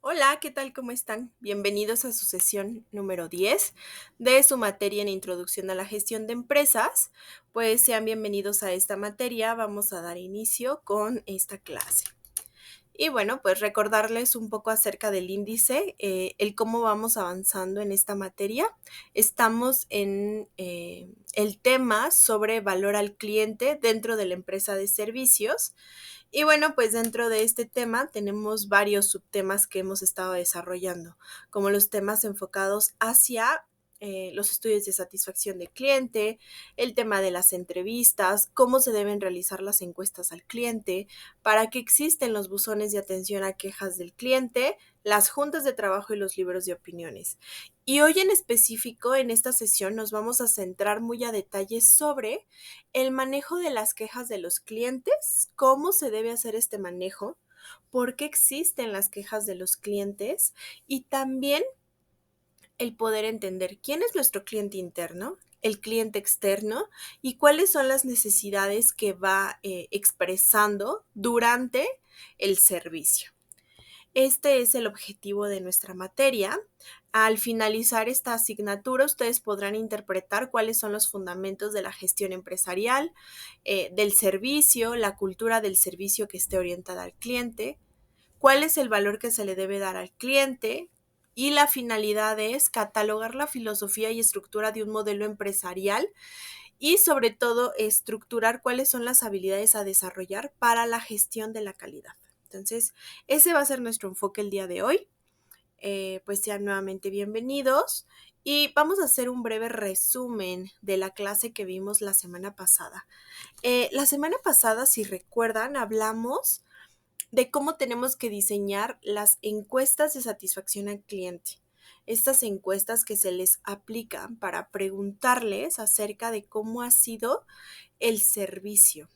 Hola, ¿qué tal? ¿Cómo están? Bienvenidos a su sesión número 10 de su materia en Introducción a la Gestión de Empresas. Pues sean bienvenidos a esta materia. Vamos a dar inicio con esta clase. Y bueno, pues recordarles un poco acerca del índice, el cómo vamos avanzando en esta materia. Estamos en el tema sobre valor al cliente dentro de la empresa de servicios. Y bueno, pues dentro de este tema tenemos varios subtemas que hemos estado desarrollando, como los temas enfocados hacia los estudios de satisfacción del cliente, el tema de las entrevistas, cómo se deben realizar las encuestas al cliente, para qué existen los buzones de atención a quejas del cliente, las juntas de trabajo y los libros de opiniones. Y hoy en específico, en esta sesión, nos vamos a centrar muy a detalle sobre el manejo de las quejas de los clientes, cómo se debe hacer este manejo, por qué existen las quejas de los clientes y también el poder entender quién es nuestro cliente interno, el cliente externo y cuáles son las necesidades que va expresando durante el servicio. Este es el objetivo de nuestra materia. Al finalizar esta asignatura, ustedes podrán interpretar cuáles son los fundamentos de la gestión empresarial, del servicio, la cultura del servicio que esté orientada al cliente, cuál es el valor que se le debe dar al cliente, y la finalidad es catalogar la filosofía y estructura de un modelo empresarial y sobre todo estructurar cuáles son las habilidades a desarrollar para la gestión de la calidad. Entonces, ese va a ser nuestro enfoque el día de hoy. Pues sean nuevamente bienvenidos y vamos a hacer un breve resumen de la clase que vimos la semana pasada. La semana pasada, si recuerdan, hablamos de cómo tenemos que diseñar las encuestas de satisfacción al cliente. Estas encuestas que se les aplican para preguntarles acerca de cómo ha sido el servicio.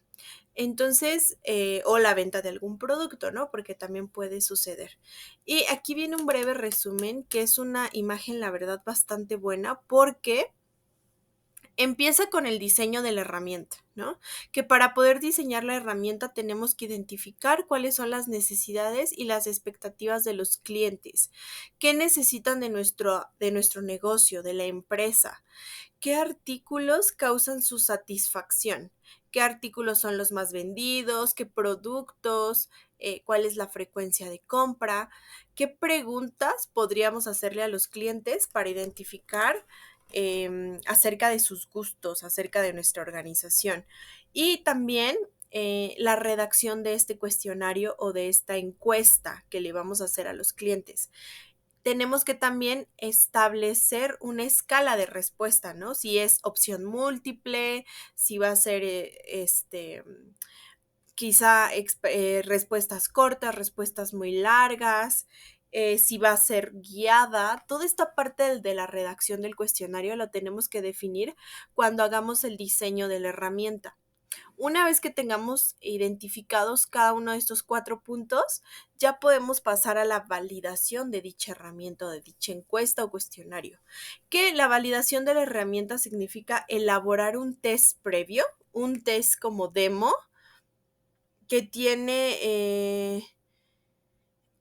Entonces, o la venta de algún producto, ¿no? Porque también puede suceder. Y aquí viene un breve resumen, que es una imagen, la verdad, bastante buena, porque empieza con el diseño de la herramienta, ¿no? Que para poder diseñar la herramienta tenemos que identificar cuáles son las necesidades y las expectativas de los clientes, qué necesitan de nuestro negocio, de la empresa, qué artículos causan su satisfacción, qué artículos son los más vendidos, qué productos, cuál es la frecuencia de compra, qué preguntas podríamos hacerle a los clientes para identificar acerca de sus gustos, acerca de nuestra organización. Y también la redacción de este cuestionario o de esta encuesta que le vamos a hacer a los clientes. Tenemos que también establecer una escala de respuesta, ¿no? Si es opción múltiple, si va a ser quizá respuestas cortas, respuestas muy largas, si va a ser guiada. Toda esta parte de la redacción del cuestionario la tenemos que definir cuando hagamos el diseño de la herramienta. Una vez que tengamos identificados cada uno de estos 4 puntos, ya podemos pasar a la validación de dicha herramienta o de dicha encuesta o cuestionario. Que la validación de la herramienta significa elaborar un test previo, un test como demo, que tiene,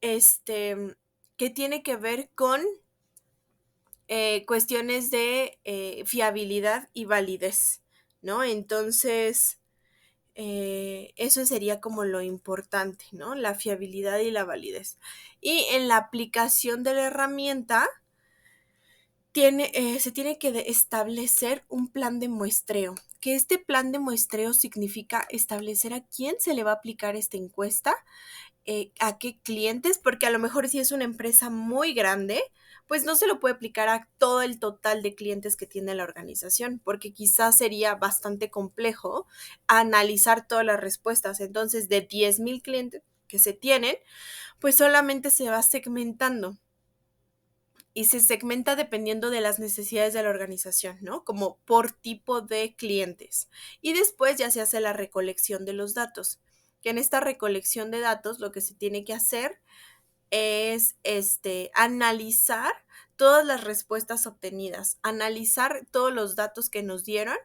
este, que tiene que ver con cuestiones de fiabilidad y validez, ¿no? Entonces, eso sería como lo importante, ¿no? La fiabilidad y la validez. Y en la aplicación de la herramienta, se tiene que establecer un plan de muestreo, que este plan de muestreo significa establecer a quién se le va a aplicar esta encuesta, a qué clientes, porque a lo mejor si es una empresa muy grande, pues no se lo puede aplicar a todo el total de clientes que tiene la organización, porque quizás sería bastante complejo analizar todas las respuestas. Entonces, de 10,000 clientes que se tienen, pues solamente se va segmentando y se segmenta dependiendo de las necesidades de la organización, ¿no? Como por tipo de clientes. Y después ya se hace la recolección de los datos, que en esta recolección de datos lo que se tiene que hacer es analizar todas las respuestas obtenidas, analizar todos los datos que nos dieron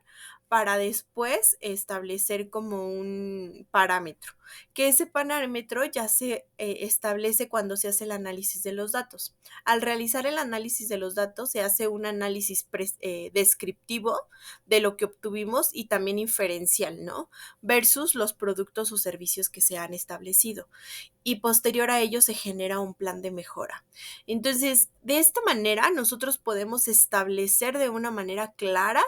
para después establecer como un parámetro, que ese parámetro ya se establece cuando se hace el análisis de los datos. Al realizar el análisis de los datos se hace un análisis descriptivo de lo que obtuvimos y también inferencial, ¿no? Versus los productos o servicios que se han establecido. Y posterior a ello se genera un plan de mejora. Entonces, de esta manera nosotros podemos establecer de una manera clara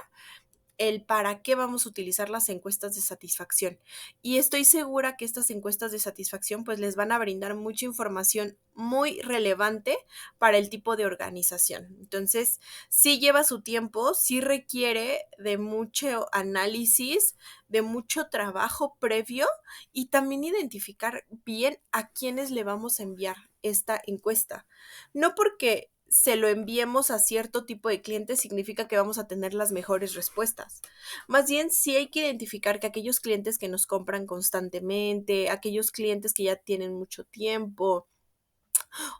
el para qué vamos a utilizar las encuestas de satisfacción. Y estoy segura que estas encuestas de satisfacción pues les van a brindar mucha información muy relevante para el tipo de organización. Entonces, sí lleva su tiempo, sí requiere de mucho análisis, de mucho trabajo previo y también identificar bien a quiénes le vamos a enviar esta encuesta. No porque se lo enviemos a cierto tipo de clientes significa que vamos a tener las mejores respuestas. Más bien, sí hay que identificar que aquellos clientes que nos compran constantemente, aquellos clientes que ya tienen mucho tiempo,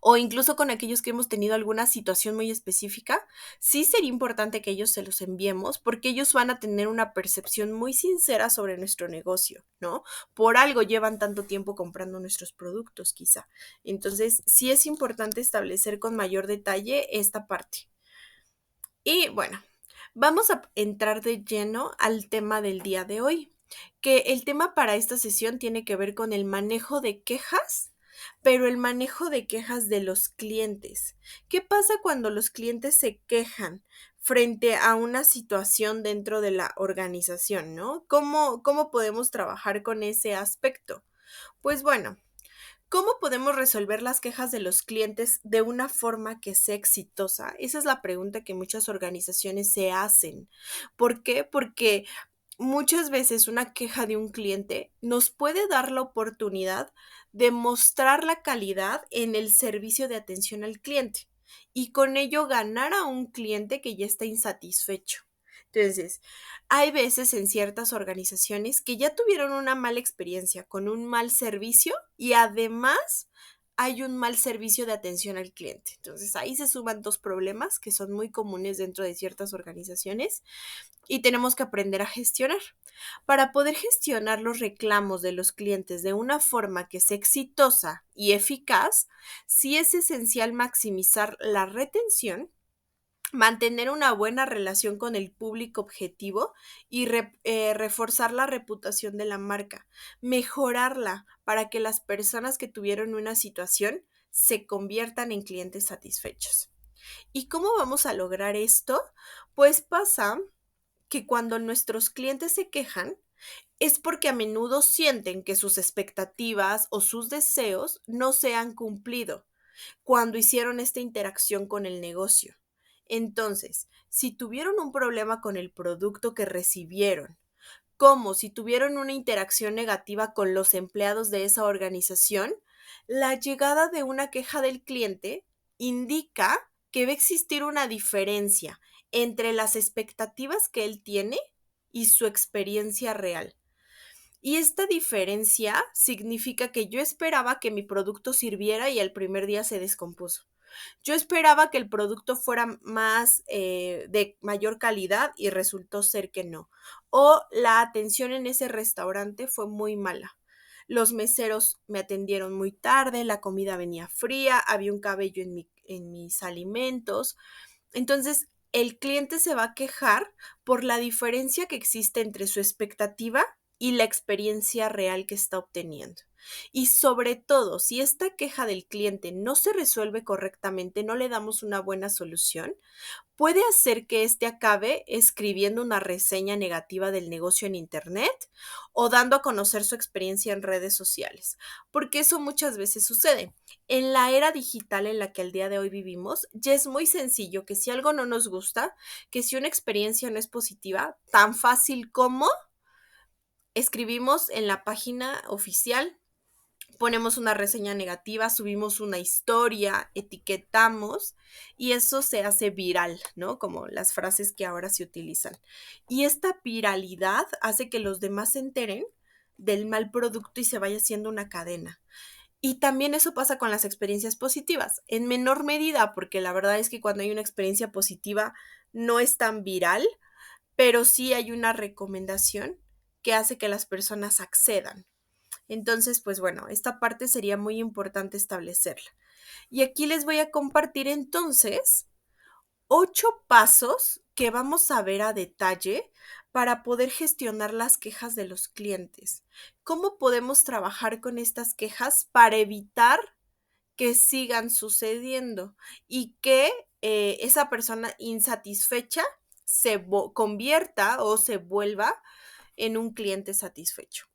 o incluso con aquellos que hemos tenido alguna situación muy específica, sí sería importante que ellos se los enviemos porque ellos van a tener una percepción muy sincera sobre nuestro negocio, ¿no? Por algo llevan tanto tiempo comprando nuestros productos, quizá. Entonces, sí es importante establecer con mayor detalle esta parte. Y bueno, vamos a entrar de lleno al tema del día de hoy, que el tema para esta sesión tiene que ver con el manejo de quejas, pero el manejo de quejas de los clientes. ¿Qué pasa cuando los clientes se quejan frente a una situación dentro de la organización, ¿no? ¿Cómo podemos trabajar con ese aspecto? Pues bueno, ¿cómo podemos resolver las quejas de los clientes de una forma que sea exitosa? Esa es la pregunta que muchas organizaciones se hacen. ¿Por qué? Porque muchas veces una queja de un cliente nos puede dar la oportunidad de mostrar la calidad en el servicio de atención al cliente y con ello ganar a un cliente que ya está insatisfecho. Entonces, hay veces en ciertas organizaciones que ya tuvieron una mala experiencia con un mal servicio y además hay un mal servicio de atención al cliente. Entonces, ahí se suman dos problemas que son muy comunes dentro de ciertas organizaciones y tenemos que aprender a gestionar. Para poder gestionar los reclamos de los clientes de una forma que sea exitosa y eficaz, sí es esencial maximizar la retención, mantener una buena relación con el público objetivo y reforzar la reputación de la marca, mejorarla para que las personas que tuvieron una situación se conviertan en clientes satisfechos. ¿Y cómo vamos a lograr esto? Pues pasa que cuando nuestros clientes se quejan, es porque a menudo sienten que sus expectativas o sus deseos no se han cumplido cuando hicieron esta interacción con el negocio. Entonces, si tuvieron un problema con el producto que recibieron, como si tuvieron una interacción negativa con los empleados de esa organización, la llegada de una queja del cliente indica que va a existir una diferencia entre las expectativas que él tiene y su experiencia real. Y esta diferencia significa que yo esperaba que mi producto sirviera y el primer día se descompuso. Yo esperaba que el producto fuera más de mayor calidad y resultó ser que no. O la atención en ese restaurante fue muy mala. Los meseros me atendieron muy tarde, la comida venía fría, había un cabello en mis alimentos. Entonces, el cliente se va a quejar por la diferencia que existe entre su expectativa y la experiencia real que está obteniendo. Y sobre todo, si esta queja del cliente no se resuelve correctamente, no le damos una buena solución, puede hacer que éste acabe escribiendo una reseña negativa del negocio en Internet o dando a conocer su experiencia en redes sociales, porque eso muchas veces sucede. En la era digital en la que al día de hoy vivimos, ya es muy sencillo que si algo no nos gusta, que si una experiencia no es positiva, tan fácil como escribimos en la página oficial, ponemos una reseña negativa, subimos una historia, etiquetamos y eso se hace viral, ¿no? Como las frases que ahora se utilizan. Y esta viralidad hace que los demás se enteren del mal producto y se vaya haciendo una cadena. Y también eso pasa con las experiencias positivas, en menor medida, porque la verdad es que cuando hay una experiencia positiva no es tan viral, pero sí hay una recomendación que hace que las personas accedan. Entonces, pues bueno, esta parte sería muy importante establecerla. Y aquí les voy a compartir entonces 8 pasos que vamos a ver a detalle para poder gestionar las quejas de los clientes. ¿Cómo podemos trabajar con estas quejas para evitar que sigan sucediendo y que esa persona insatisfecha se convierta o se vuelva en un cliente satisfecho?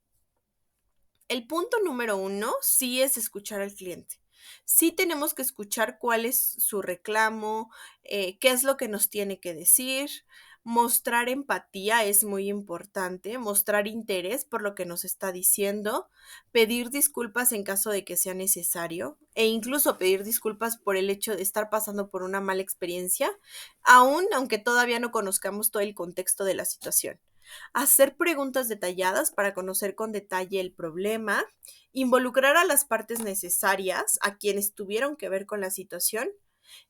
El punto número 1 sí es escuchar al cliente. Sí tenemos que escuchar cuál es su reclamo, qué es lo que nos tiene que decir. Mostrar empatía es muy importante, mostrar interés por lo que nos está diciendo, pedir disculpas en caso de que sea necesario e incluso pedir disculpas por el hecho de estar pasando por una mala experiencia, aunque todavía no conozcamos todo el contexto de la situación. Hacer preguntas detalladas para conocer con detalle el problema, involucrar a las partes necesarias, a quienes tuvieron que ver con la situación,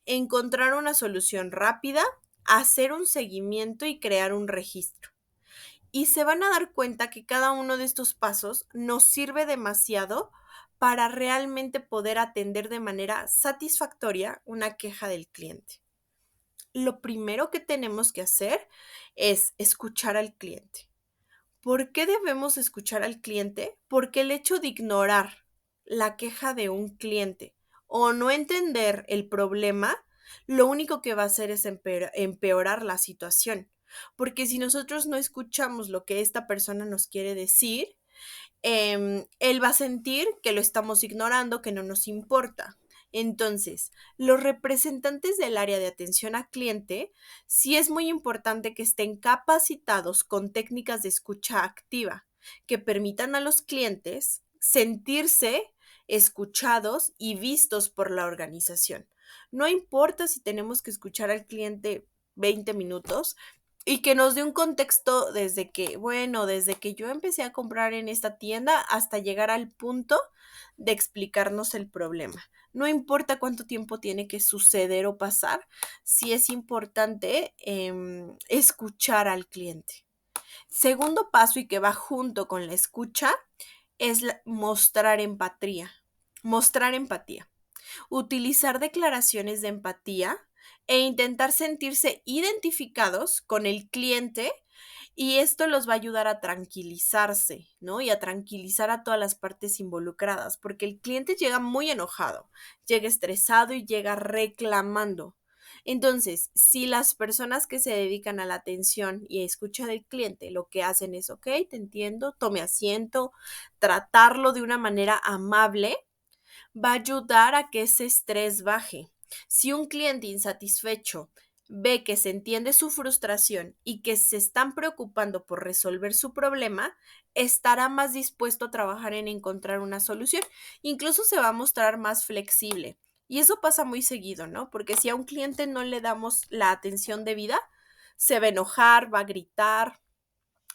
encontrar una solución rápida, hacer un seguimiento y crear un registro. Y se van a dar cuenta que cada uno de estos pasos nos sirve demasiado para realmente poder atender de manera satisfactoria una queja del cliente. Lo primero que tenemos que hacer es escuchar al cliente. ¿Por qué debemos escuchar al cliente? Porque el hecho de ignorar la queja de un cliente o no entender el problema, lo único que va a hacer es empeorar la situación. Porque si nosotros no escuchamos lo que esta persona nos quiere decir, él va a sentir que lo estamos ignorando, que no nos importa. Entonces, los representantes del área de atención al cliente, sí es muy importante que estén capacitados con técnicas de escucha activa, que permitan a los clientes sentirse escuchados y vistos por la organización. No importa si tenemos que escuchar al cliente 20 minutos, y que nos dé un contexto desde que yo empecé a comprar en esta tienda hasta llegar al punto de explicarnos el problema. No importa cuánto tiempo tiene que suceder o pasar, sí es importante escuchar al cliente. Segundo paso y que va junto con la escucha es mostrar empatía. Mostrar empatía. Utilizar declaraciones de empatía e intentar sentirse identificados con el cliente, y esto los va a ayudar a tranquilizarse, ¿no? Y a tranquilizar a todas las partes involucradas, porque el cliente llega muy enojado, llega estresado y llega reclamando. Entonces, si las personas que se dedican a la atención y a escucha del cliente lo que hacen es, ok, te entiendo, tome asiento, tratarlo de una manera amable, va a ayudar a que ese estrés baje. Si un cliente insatisfecho ve que se entiende su frustración y que se están preocupando por resolver su problema, estará más dispuesto a trabajar en encontrar una solución. Incluso se va a mostrar más flexible. Y eso pasa muy seguido, ¿no? Porque si a un cliente no le damos la atención debida, se va a enojar, va a gritar,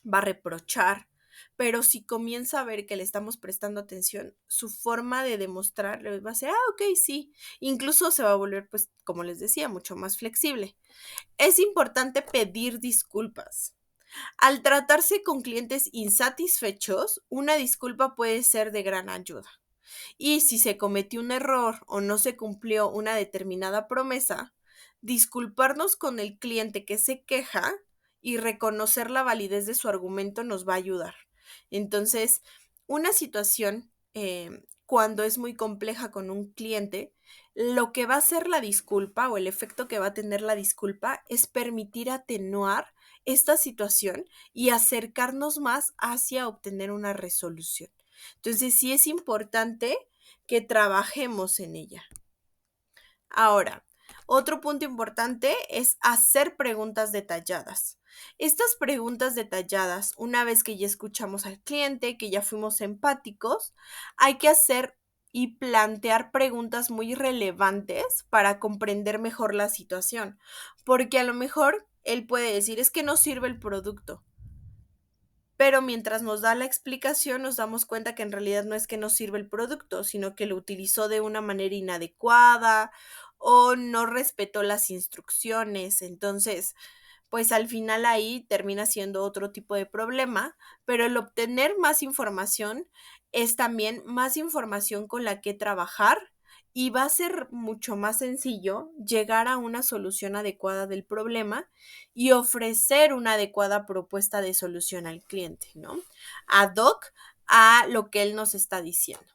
va a reprochar, pero si comienza a ver que le estamos prestando atención, su forma de demostrarle va a ser, ok, sí, incluso se va a volver, pues, como les decía, mucho más flexible. Es importante pedir disculpas. Al tratarse con clientes insatisfechos, una disculpa puede ser de gran ayuda. Y si se cometió un error o no se cumplió una determinada promesa, disculparnos con el cliente que se queja y reconocer la validez de su argumento nos va a ayudar. Entonces, una situación cuando es muy compleja con un cliente, lo que va a hacer la disculpa o el efecto que va a tener la disculpa es permitir atenuar esta situación y acercarnos más hacia obtener una resolución. Entonces, sí es importante que trabajemos en ella. Ahora, otro punto importante es hacer preguntas detalladas. Estas preguntas detalladas, una vez que ya escuchamos al cliente, que ya fuimos empáticos, hay que hacer y plantear preguntas muy relevantes para comprender mejor la situación, porque a lo mejor él puede decir, es que no sirve el producto, pero mientras nos da la explicación nos damos cuenta que en realidad no es que no sirve el producto, sino que lo utilizó de una manera inadecuada o no respetó las instrucciones. Entonces, pues al final ahí termina siendo otro tipo de problema, pero el obtener más información es también más información con la que trabajar y va a ser mucho más sencillo llegar a una solución adecuada del problema y ofrecer una adecuada propuesta de solución al cliente, ¿no? Ad hoc a lo que él nos está diciendo.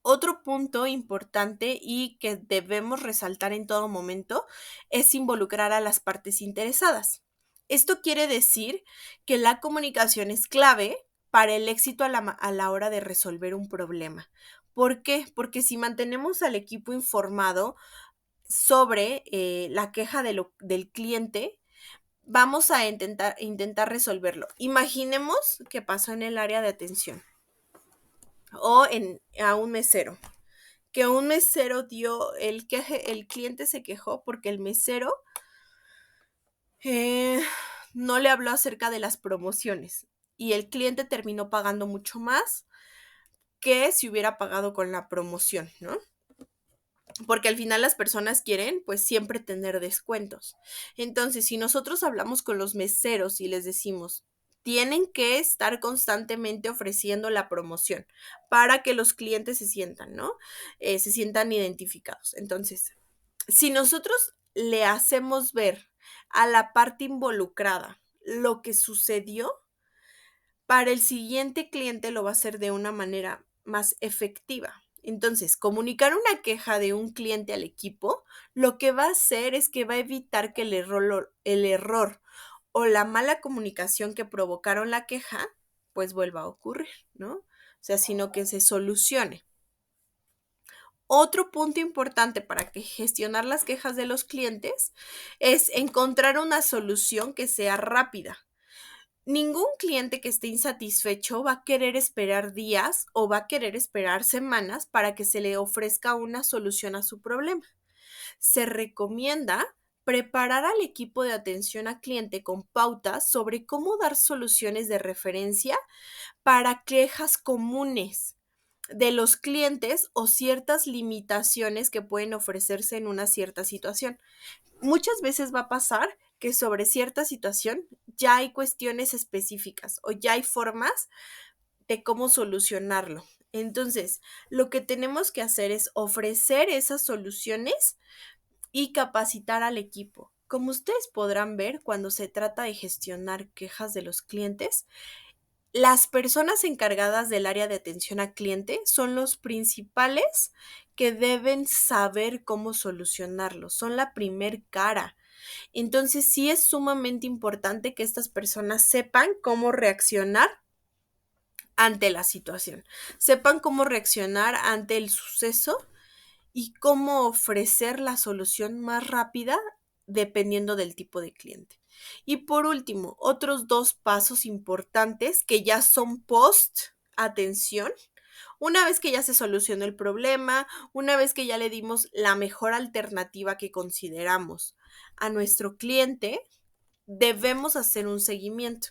Otro punto importante y que debemos resaltar en todo momento es involucrar a las partes interesadas. Esto quiere decir que la comunicación es clave para el éxito a la hora de resolver un problema. ¿Por qué? Porque si mantenemos al equipo informado sobre la queja del cliente, vamos a intentar resolverlo. Imaginemos que pasó en el área de atención o a un mesero, que un mesero el cliente se quejó porque el mesero eh, no le habló acerca de las promociones y el cliente terminó pagando mucho más que si hubiera pagado con la promoción, ¿no? Porque al final las personas quieren pues siempre tener descuentos. Entonces, si nosotros hablamos con los meseros y les decimos, tienen que estar constantemente ofreciendo la promoción para que los clientes se sientan, ¿no? Se sientan identificados. Entonces, si nosotros le hacemos ver a la parte involucrada lo que sucedió, para el siguiente cliente lo va a hacer de una manera más efectiva. Entonces, comunicar una queja de un cliente al equipo, lo que va a hacer es que va a evitar que el error o la mala comunicación que provocaron la queja, pues vuelva a ocurrir, ¿no? O sea, sino que se solucione. Otro punto importante para que gestionar las quejas de los clientes es encontrar una solución que sea rápida. Ningún cliente que esté insatisfecho va a querer esperar días o va a querer esperar semanas para que se le ofrezca una solución a su problema. Se recomienda preparar al equipo de atención al cliente con pautas sobre cómo dar soluciones de referencia para quejas comunes de los clientes o ciertas limitaciones que pueden ofrecerse en una cierta situación. Muchas veces va a pasar que sobre cierta situación ya hay cuestiones específicas o ya hay formas de cómo solucionarlo. Entonces, lo que tenemos que hacer es ofrecer esas soluciones y capacitar al equipo. Como ustedes podrán ver, cuando se trata de gestionar quejas de los clientes, las personas encargadas del área de atención al cliente son los principales que deben saber cómo solucionarlo, son la primer cara. Entonces sí es sumamente importante que estas personas sepan cómo reaccionar ante la situación, sepan cómo reaccionar ante el suceso y cómo ofrecer la solución más rápida dependiendo del tipo de cliente. Y por último, otros dos pasos importantes que ya son post atención. Una vez que ya se solucionó el problema, una vez que ya le dimos la mejor alternativa que consideramos a nuestro cliente, debemos hacer un seguimiento.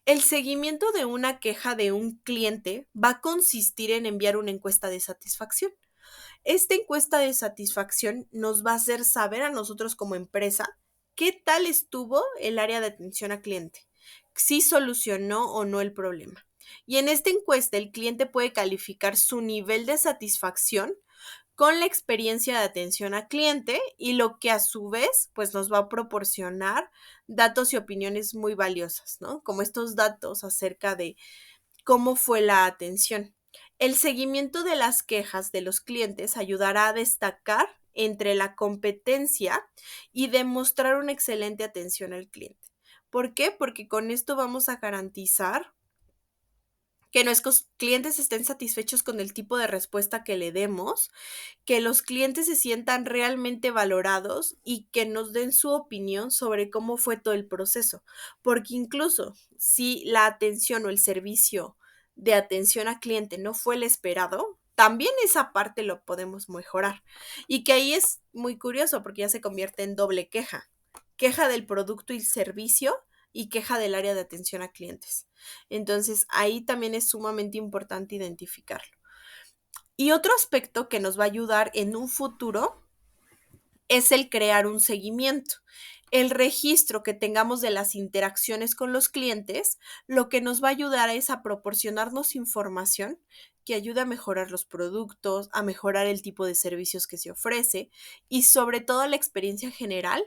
El seguimiento de una queja de un cliente va a consistir en enviar una encuesta de satisfacción. Esta encuesta de satisfacción nos va a hacer saber a nosotros como empresa qué tal estuvo el área de atención al cliente, si solucionó o no el problema. Y en esta encuesta el cliente puede calificar su nivel de satisfacción con la experiencia de atención al cliente y lo que a su vez pues nos va a proporcionar datos y opiniones muy valiosas, ¿no? Como estos datos acerca de cómo fue la atención. El seguimiento de las quejas de los clientes ayudará a destacar entre la competencia y demostrar una excelente atención al cliente. ¿Por qué? Porque con esto vamos a garantizar que nuestros clientes estén satisfechos con el tipo de respuesta que le demos, que los clientes se sientan realmente valorados y que nos den su opinión sobre cómo fue todo el proceso. Porque incluso si la atención o el servicio de atención al cliente no fue el esperado, también esa parte lo podemos mejorar. Y que ahí es muy curioso porque ya se convierte en doble queja. Queja del producto y servicio y queja del área de atención a clientes. Entonces, ahí también es sumamente importante identificarlo. Y otro aspecto que nos va a ayudar en un futuro es el crear un seguimiento. El registro que tengamos de las interacciones con los clientes, lo que nos va a ayudar es a proporcionarnos información que ayude a mejorar los productos, a mejorar el tipo de servicios que se ofrece y sobre todo la experiencia general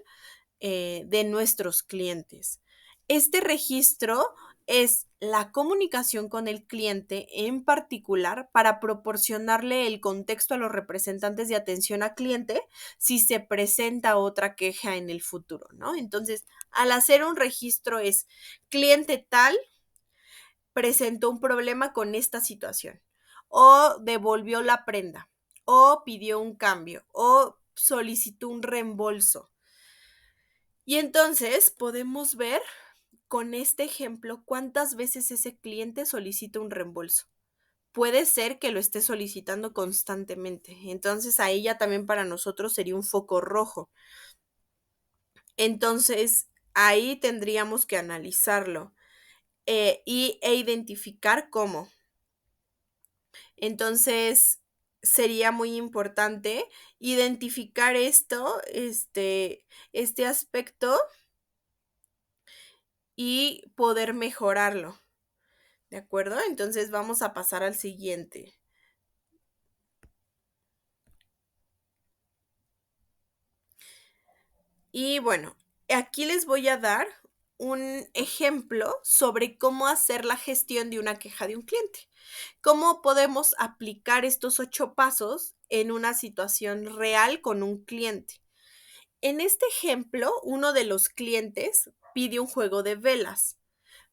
de nuestros clientes. Este registro es la comunicación con el cliente en particular para proporcionarle el contexto a los representantes de atención a cliente si se presenta otra queja en el futuro, ¿no? Entonces, al hacer un registro es cliente tal presentó un problema con esta situación o devolvió la prenda o pidió un cambio o solicitó un reembolso. Y entonces podemos ver con este ejemplo cuántas veces ese cliente solicita un reembolso. Puede ser que lo esté solicitando constantemente. Entonces ahí ya también para nosotros sería un foco rojo. Entonces ahí tendríamos que analizarlo e identificar cómo. Entonces sería muy importante identificar este aspecto y poder mejorarlo. ¿De acuerdo? Entonces vamos a pasar al siguiente. Y bueno, aquí les voy a dar un ejemplo sobre cómo hacer la gestión de una queja de un cliente. ¿Cómo podemos aplicar estos 8 pasos en una situación real con un cliente? En este ejemplo, uno de los clientes pide un juego de velas,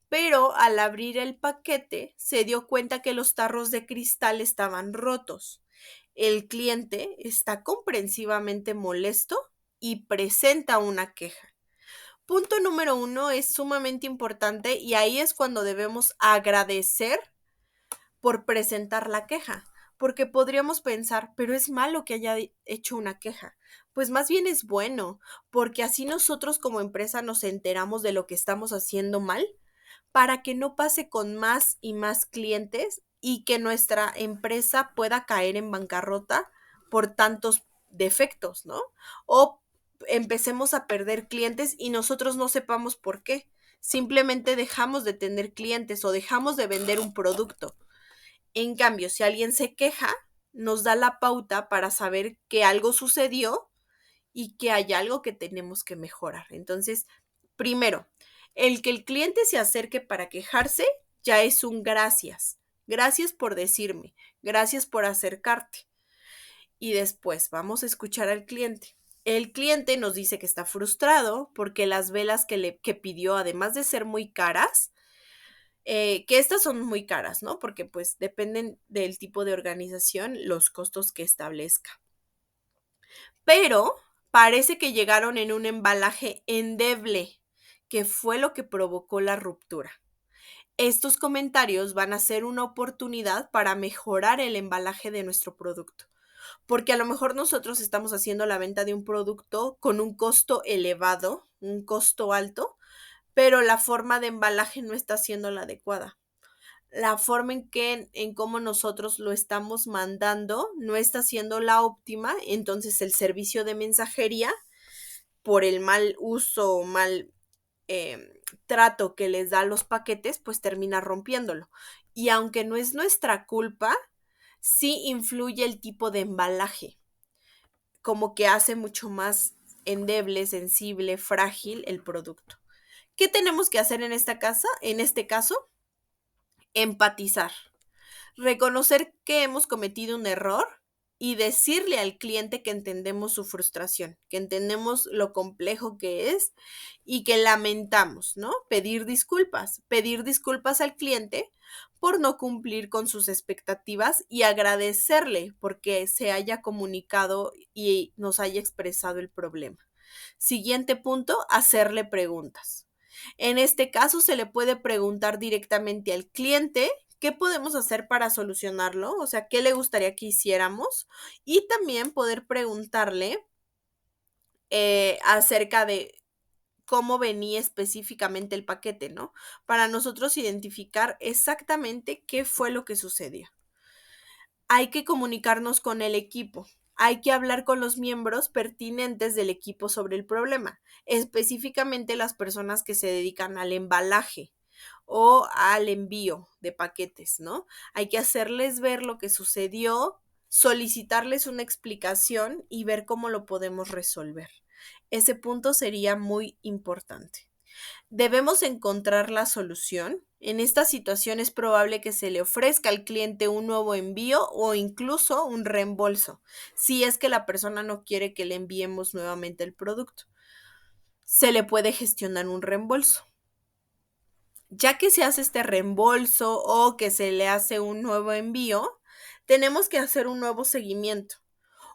pero al abrir el paquete se dio cuenta que los tarros de cristal estaban rotos. El cliente está comprensivamente molesto y presenta una queja. Punto número 1 es sumamente importante y ahí es cuando debemos agradecer por presentar la queja, porque podríamos pensar, pero es malo que haya hecho una queja. Pues más bien es bueno, porque así nosotros como empresa nos enteramos de lo que estamos haciendo mal para que no pase con más y más clientes y que nuestra empresa pueda caer en bancarrota por tantos defectos, ¿no? O empecemos a perder clientes y nosotros no sepamos por qué. Simplemente dejamos de tener clientes o dejamos de vender un producto. En cambio, si alguien se queja, nos da la pauta para saber que algo sucedió y que hay algo que tenemos que mejorar. Entonces, primero, el que el cliente se acerque para quejarse ya es un gracias. Gracias por decirme, gracias por acercarte. Y después vamos a escuchar al cliente. El cliente nos dice que está frustrado porque las velas que pidió, además de ser muy caras, que estas son muy caras, ¿no? Porque pues dependen del tipo de organización, los costos que establezca. Pero parece que llegaron en un embalaje endeble, que fue lo que provocó la ruptura. Estos comentarios van a ser una oportunidad para mejorar el embalaje de nuestro producto, porque a lo mejor nosotros estamos haciendo la venta de un producto con un costo elevado, un costo alto, pero la forma de embalaje no está siendo la adecuada. La forma en cómo nosotros lo estamos mandando no está siendo la óptima, entonces el servicio de mensajería, por el mal uso o mal trato que les da a los paquetes, pues termina rompiéndolo. Y aunque no es nuestra culpa, sí influye el tipo de embalaje, como que hace mucho más endeble, sensible, frágil el producto. ¿Qué tenemos que hacer en esta casa? En este caso, empatizar. Reconocer que hemos cometido un error y decirle al cliente que entendemos su frustración, que entendemos lo complejo que es y que lamentamos, ¿no? Pedir disculpas al cliente por no cumplir con sus expectativas y agradecerle porque se haya comunicado y nos haya expresado el problema. Siguiente punto, hacerle preguntas. En este caso se le puede preguntar directamente al cliente qué podemos hacer para solucionarlo, o sea, qué le gustaría que hiciéramos y también poder preguntarle acerca de cómo venía específicamente el paquete, ¿no? Para nosotros identificar exactamente qué fue lo que sucedió. Hay que comunicarnos con el equipo. hay que hablar con los miembros pertinentes del equipo sobre el problema, específicamente las personas que se dedican al embalaje o al envío de paquetes, ¿no? Hay que hacerles ver lo que sucedió, solicitarles una explicación y ver cómo lo podemos resolver. Ese punto sería muy importante. Debemos encontrar la solución. En esta situación es probable que se le ofrezca al cliente un nuevo envío o incluso un reembolso, si es que la persona no quiere que le enviemos nuevamente el producto. Se le puede gestionar un reembolso. Ya que se hace este reembolso o que se le hace un nuevo envío, tenemos que hacer un nuevo seguimiento.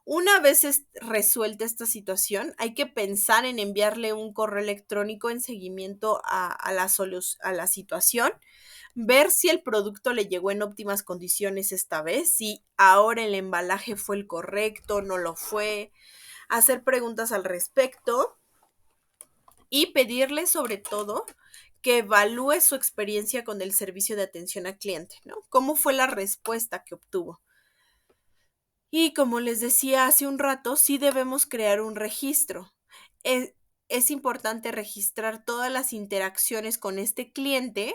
Una vez resuelta esta situación, hay que pensar en enviarle un correo electrónico en seguimiento a la situación, ver si el producto le llegó en óptimas condiciones esta vez, si ahora el embalaje fue el correcto, no lo fue, hacer preguntas al respecto y pedirle sobre todo que evalúe su experiencia con el servicio de atención al cliente, ¿no? ¿Cómo fue la respuesta que obtuvo? Y como les decía hace un rato, sí debemos crear un registro. Es, es importante registrar todas las interacciones con este cliente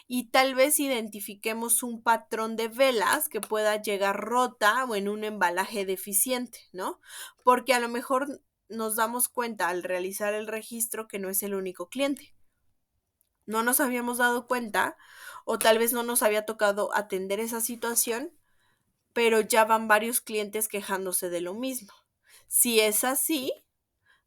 y tal vez identifiquemos un patrón de velas que pueda llegar rota o en un embalaje deficiente, ¿no? Porque a lo mejor nos damos cuenta al realizar el registro que no es el único cliente. No nos habíamos dado cuenta o tal vez no nos había tocado atender esa situación, pero ya van varios clientes quejándose de lo mismo. Si es así,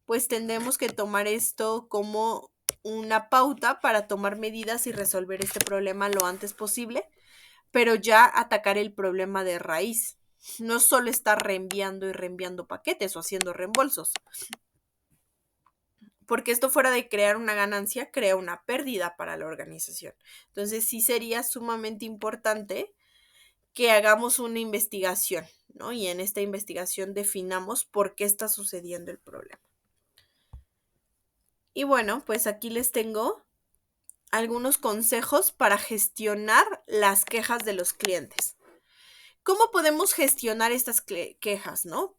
pues tendremos que tomar esto como una pauta para tomar medidas y resolver este problema lo antes posible, pero ya atacar el problema de raíz. No solo estar reenviando y reenviando paquetes o haciendo reembolsos, porque esto fuera de crear una ganancia, crea una pérdida para la organización. Entonces sí sería sumamente importante que hagamos una investigación, ¿no? Y en esta investigación definamos por qué está sucediendo el problema. Y bueno, pues aquí les tengo algunos consejos para gestionar las quejas de los clientes. ¿Cómo podemos gestionar estas quejas, no?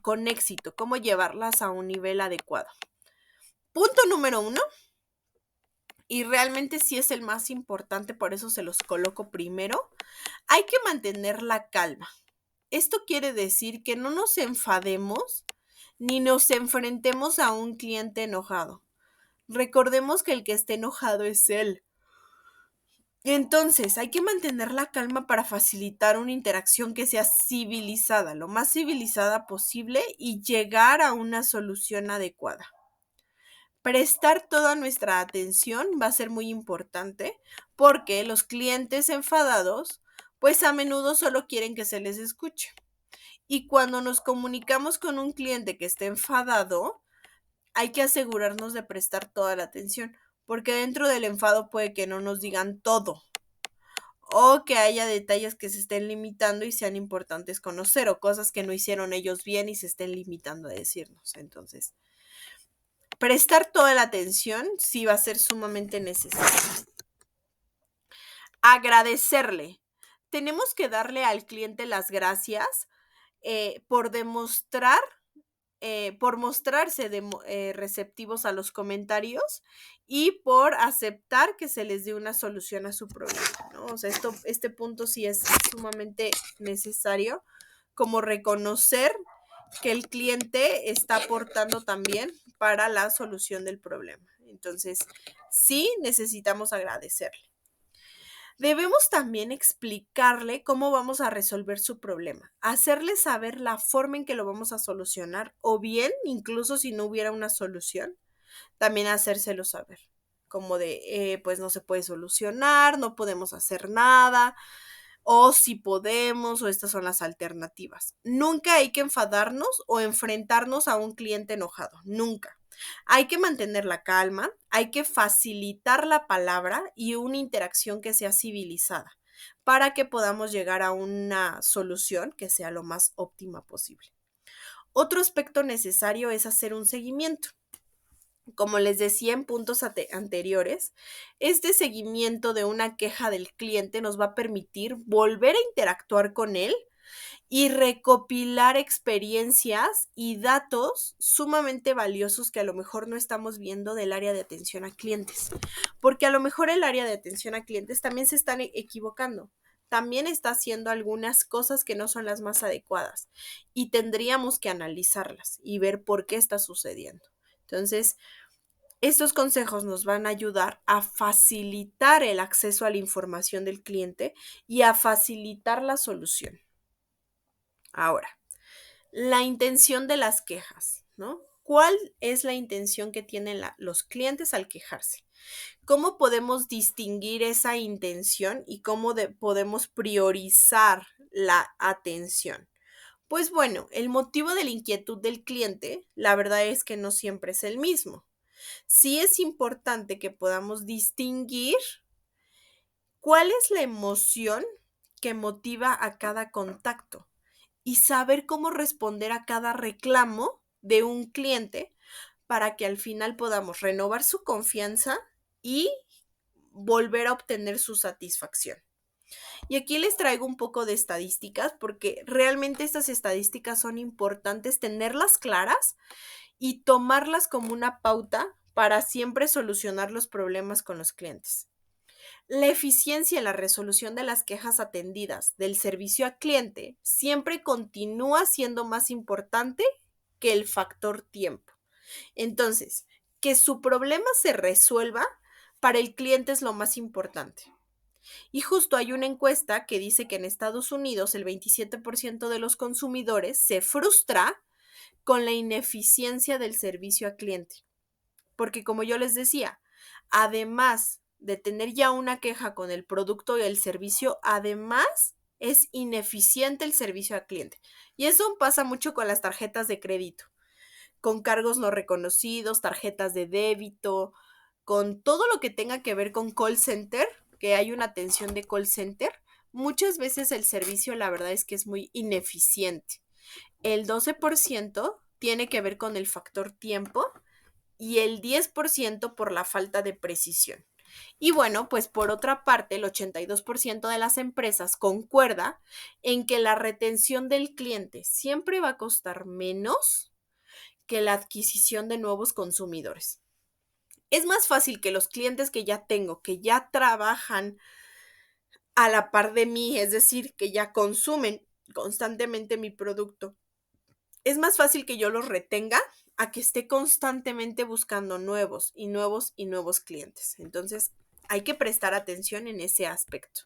Con éxito, ¿cómo llevarlas a un nivel adecuado? Punto número 1, y realmente sí es el más importante, por eso se los coloco primero, hay que mantener la calma. Esto quiere decir que no nos enfademos ni nos enfrentemos a un cliente enojado. Recordemos que el que esté enojado es él. Entonces, hay que mantener la calma para facilitar una interacción que sea civilizada, lo más civilizada posible y llegar a una solución adecuada. Prestar toda nuestra atención va a ser muy importante porque los clientes enfadados, pues a menudo solo quieren que se les escuche. Y cuando nos comunicamos con un cliente que esté enfadado, hay que asegurarnos de prestar toda la atención, porque dentro del enfado puede que no nos digan todo o que haya detalles que se estén limitando y sean importantes conocer o cosas que no hicieron ellos bien y se estén limitando a decirnos. Entonces, prestar toda la atención sí va a ser sumamente necesario. Agradecerle. Tenemos que darle al cliente las gracias por demostrar por mostrarse receptivos a los comentarios y por aceptar que se les dé una solución a su problema, ¿no? O sea, este punto sí es sumamente necesario, como reconocer que el cliente está aportando también para la solución del problema. Entonces, sí necesitamos agradecerle. Debemos también explicarle cómo vamos a resolver su problema, hacerle saber la forma en que lo vamos a solucionar o bien, incluso si no hubiera una solución, también hacérselo saber, como de, pues no se puede solucionar, no podemos hacer nada, o si podemos, o estas son las alternativas. Nunca hay que enfadarnos o enfrentarnos a un cliente enojado, nunca. Hay que mantener la calma, hay que facilitar la palabra y una interacción que sea civilizada para que podamos llegar a una solución que sea lo más óptima posible. Otro aspecto necesario es hacer un seguimiento. Como les decía en puntos anteriores, este seguimiento de una queja del cliente nos va a permitir volver a interactuar con él y recopilar experiencias y datos sumamente valiosos que a lo mejor no estamos viendo del área de atención a clientes. Porque a lo mejor el área de atención a clientes también se están equivocando. También está haciendo algunas cosas que no son las más adecuadas y tendríamos que analizarlas y ver por qué está sucediendo. Entonces, estos consejos nos van a ayudar a facilitar el acceso a la información del cliente y a facilitar la solución. Ahora, la intención de las quejas, ¿no? ¿Cuál es la intención que tienen los clientes al quejarse? ¿Cómo podemos distinguir esa intención y cómo podemos priorizar la atención? Pues bueno, el motivo de la inquietud del cliente, la verdad es que no siempre es el mismo. Sí es importante que podamos distinguir cuál es la emoción que motiva a cada contacto y saber cómo responder a cada reclamo de un cliente para que al final podamos renovar su confianza y volver a obtener su satisfacción. Y aquí les traigo un poco de estadísticas porque realmente estas estadísticas son importantes tenerlas claras y tomarlas como una pauta para siempre solucionar los problemas con los clientes. La eficiencia en la resolución de las quejas atendidas del servicio al cliente siempre continúa siendo más importante que el factor tiempo. Entonces, que su problema se resuelva para el cliente es lo más importante. Y justo hay una encuesta que dice que en Estados Unidos el 27% de los consumidores se frustra con la ineficiencia del servicio al cliente. Porque como yo les decía, además de tener ya una queja con el producto y el servicio, además es ineficiente el servicio al cliente. Y eso pasa mucho con las tarjetas de crédito, con cargos no reconocidos, tarjetas de débito, con todo lo que tenga que ver con call center, que hay una atención de call center. Muchas veces el servicio, la verdad es que es muy ineficiente. El 12% tiene que ver con el factor tiempo y el 10% por la falta de precisión. Y bueno, pues por otra parte, el 82% de las empresas concuerda en que la retención del cliente siempre va a costar menos que la adquisición de nuevos consumidores. Es más fácil que los clientes que ya tengo, que ya trabajan a la par de mí, es decir, que ya consumen constantemente mi producto, es más fácil que yo los retenga a que esté constantemente buscando nuevos y nuevos y nuevos clientes. Entonces, hay que prestar atención en ese aspecto.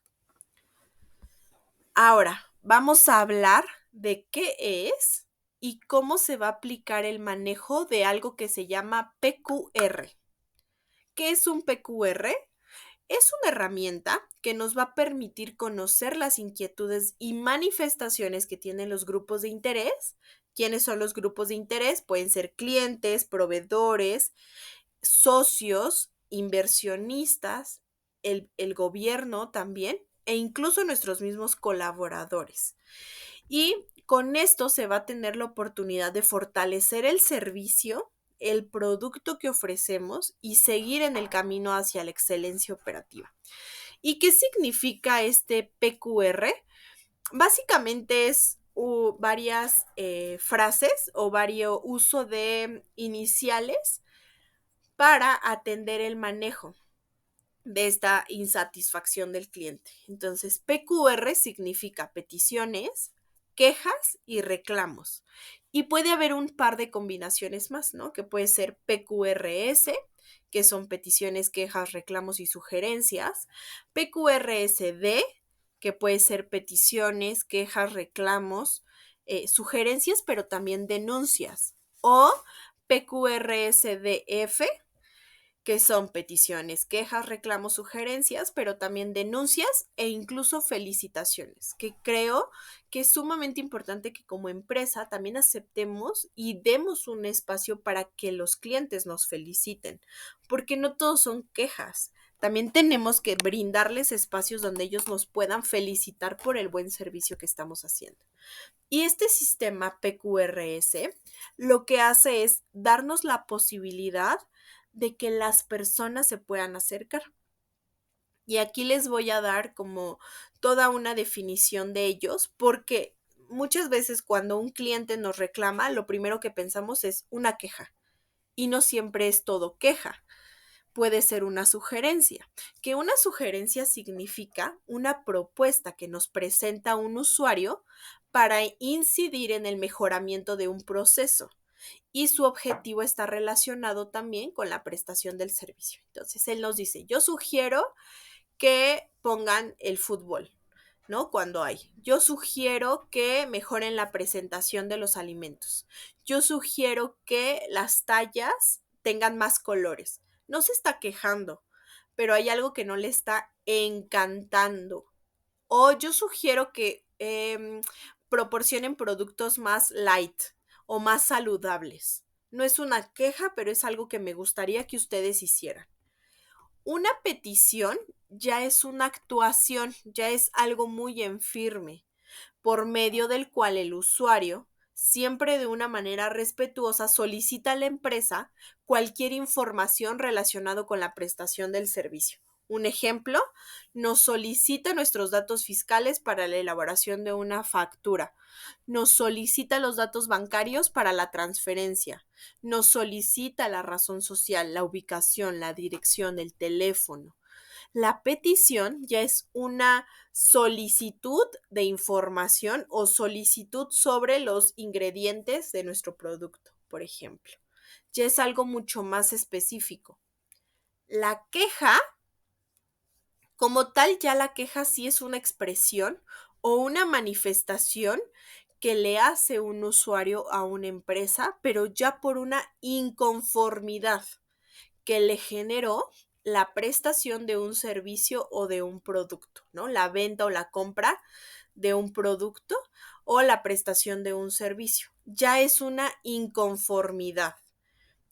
Ahora, vamos a hablar de qué es y cómo se va a aplicar el manejo de algo que se llama PQR. ¿Qué es un PQR? Es una herramienta que nos va a permitir conocer las inquietudes y manifestaciones que tienen los grupos de interés. ¿Quiénes son los grupos de interés? Pueden ser clientes, proveedores, socios, inversionistas, el gobierno también, e incluso nuestros mismos colaboradores. Y con esto se va a tener la oportunidad de fortalecer el servicio, el producto que ofrecemos y seguir en el camino hacia la excelencia operativa. ¿Y qué significa este PQR? Básicamente es varias frases o varios uso de iniciales para atender el manejo de esta insatisfacción del cliente. Entonces, PQR significa peticiones, quejas y reclamos. Y puede haber un par de combinaciones más, ¿no? Que puede ser PQRS, que son peticiones, quejas, reclamos y sugerencias. PQRSD, que puede ser peticiones, quejas, reclamos, sugerencias, pero también denuncias. O PQRSDF, que son peticiones, quejas, reclamos, sugerencias, pero también denuncias e incluso felicitaciones, que creo que es sumamente importante que como empresa también aceptemos y demos un espacio para que los clientes nos feliciten, porque no todos son quejas. También tenemos que brindarles espacios donde ellos nos puedan felicitar por el buen servicio que estamos haciendo. Y este sistema PQRS lo que hace es darnos la posibilidad de que las personas se puedan acercar. Y aquí les voy a dar como toda una definición de ellos, porque muchas veces cuando un cliente nos reclama, lo primero que pensamos es una queja y no siempre es todo queja. Puede ser una sugerencia, que una sugerencia significa una propuesta que nos presenta un usuario para incidir en el mejoramiento de un proceso y su objetivo está relacionado también con la prestación del servicio. Entonces, él nos dice, yo sugiero que pongan el fútbol, ¿no? Cuando hay. Yo sugiero que mejoren la presentación de los alimentos. Yo sugiero que las tallas tengan más colores. No se está quejando, pero hay algo que no le está encantando. O yo sugiero que proporcionen productos más light o más saludables. No es una queja, pero es algo que me gustaría que ustedes hicieran. Una petición ya es una actuación, ya es algo muy en firme, por medio del cual el usuario, siempre de una manera respetuosa, solicita a la empresa cualquier información relacionada con la prestación del servicio. Un ejemplo, nos solicita nuestros datos fiscales para la elaboración de una factura, nos solicita los datos bancarios para la transferencia, nos solicita la razón social, la ubicación, la dirección, el teléfono. La petición ya es una solicitud de información o solicitud sobre los ingredientes de nuestro producto, por ejemplo. Ya es algo mucho más específico. La queja, como tal, ya la queja sí es una expresión o una manifestación que le hace un usuario a una empresa, pero ya por una inconformidad que le generó la prestación de un servicio o de un producto, ¿no? La venta o la compra de un producto o la prestación de un servicio. Ya es una inconformidad.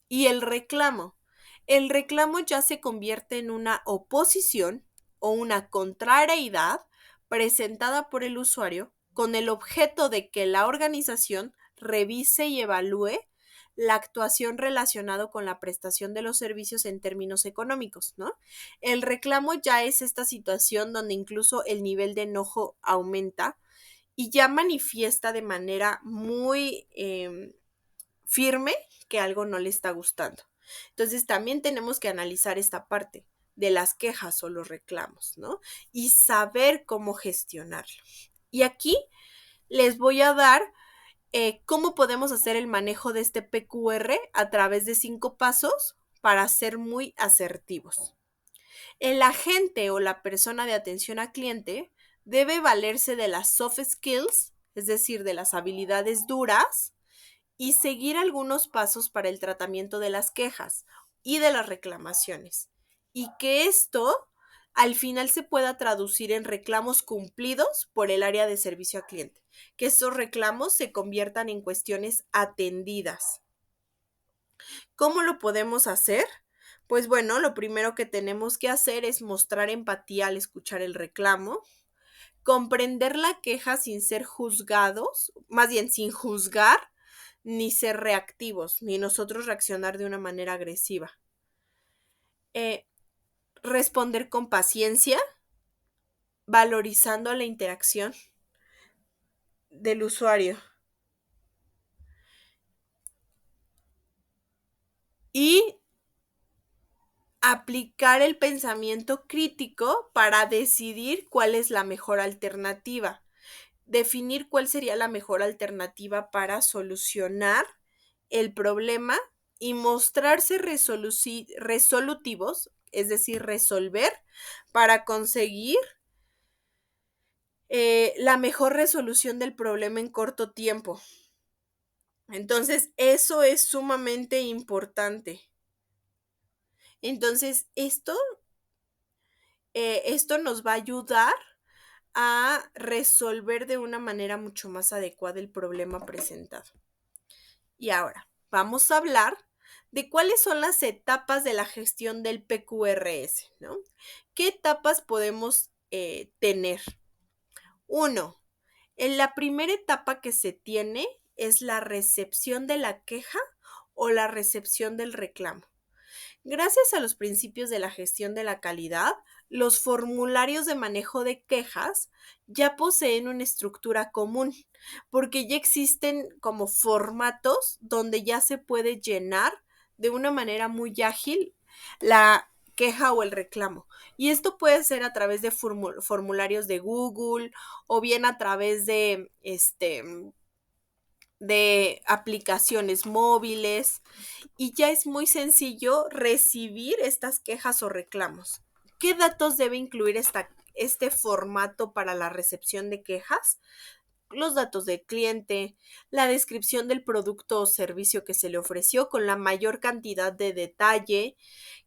Y el reclamo. El reclamo ya se convierte en una oposición o una contrariedad presentada por el usuario con el objeto de que la organización revise y evalúe la actuación relacionada con la prestación de los servicios en términos económicos, ¿no? El reclamo ya es esta situación donde incluso el nivel de enojo aumenta y ya manifiesta de manera muy firme que algo no le está gustando. Entonces también tenemos que analizar esta parte de las quejas o los reclamos, ¿no? Y saber cómo gestionarlo. Y aquí les voy a dar cómo podemos hacer el manejo de este PQR a través de 5 pasos para ser muy asertivos. El agente o la persona de atención al cliente debe valerse de las soft skills, es decir, de las habilidades duras, y seguir algunos pasos para el tratamiento de las quejas y de las reclamaciones. Y que esto al final se pueda traducir en reclamos cumplidos por el área de servicio al cliente. Que estos reclamos se conviertan en cuestiones atendidas. ¿Cómo lo podemos hacer? Pues bueno, lo primero que tenemos que hacer es mostrar empatía al escuchar el reclamo, comprender la queja sin ser juzgados, más bien sin juzgar, ni ser reactivos, ni nosotros reaccionar de una manera agresiva. Responder con paciencia, valorizando la interacción del usuario. Y aplicar el pensamiento crítico para decidir cuál es la mejor alternativa. Definir cuál sería la mejor alternativa para solucionar el problema y mostrarse resolutivos, es decir, resolver para conseguir la mejor resolución del problema en corto tiempo. Entonces, eso es sumamente importante. Entonces, esto nos va a ayudar a resolver de una manera mucho más adecuada el problema presentado. Y ahora, vamos a hablar de cuáles son las etapas de la gestión del PQRS, ¿no? ¿Qué etapas podemos tener? 1. En la primera etapa que se tiene es la recepción de la queja o la recepción del reclamo. Gracias a los principios de la gestión de la calidad, los formularios de manejo de quejas ya poseen una estructura común, porque ya existen como formatos donde ya se puede llenar de una manera muy ágil la queja o el reclamo. Y esto puede ser a través de formularios de Google o bien a través de aplicaciones móviles, y ya es muy sencillo recibir estas quejas o reclamos. ¿Qué datos debe incluir este formato para la recepción de quejas? Los datos del cliente, la descripción del producto o servicio que se le ofreció con la mayor cantidad de detalle,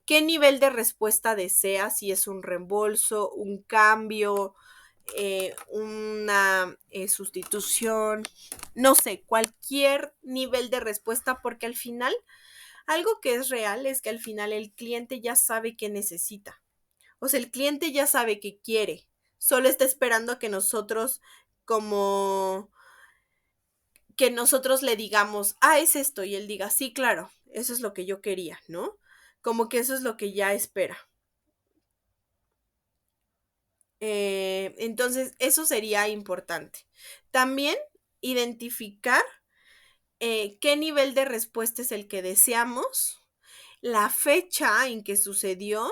qué nivel de respuesta desea, si es un reembolso, un cambio, una sustitución, no sé, cualquier nivel de respuesta, porque al final algo que es real es que al final el cliente ya sabe qué necesita. O sea, el cliente ya sabe qué quiere. Solo está esperando a que nosotros como que nosotros le digamos, es esto, y él diga, sí, claro, eso es lo que yo quería, ¿no? Como que eso es lo que ya espera. Entonces, eso sería importante. También identificar qué nivel de respuesta es el que deseamos, la fecha en que sucedió,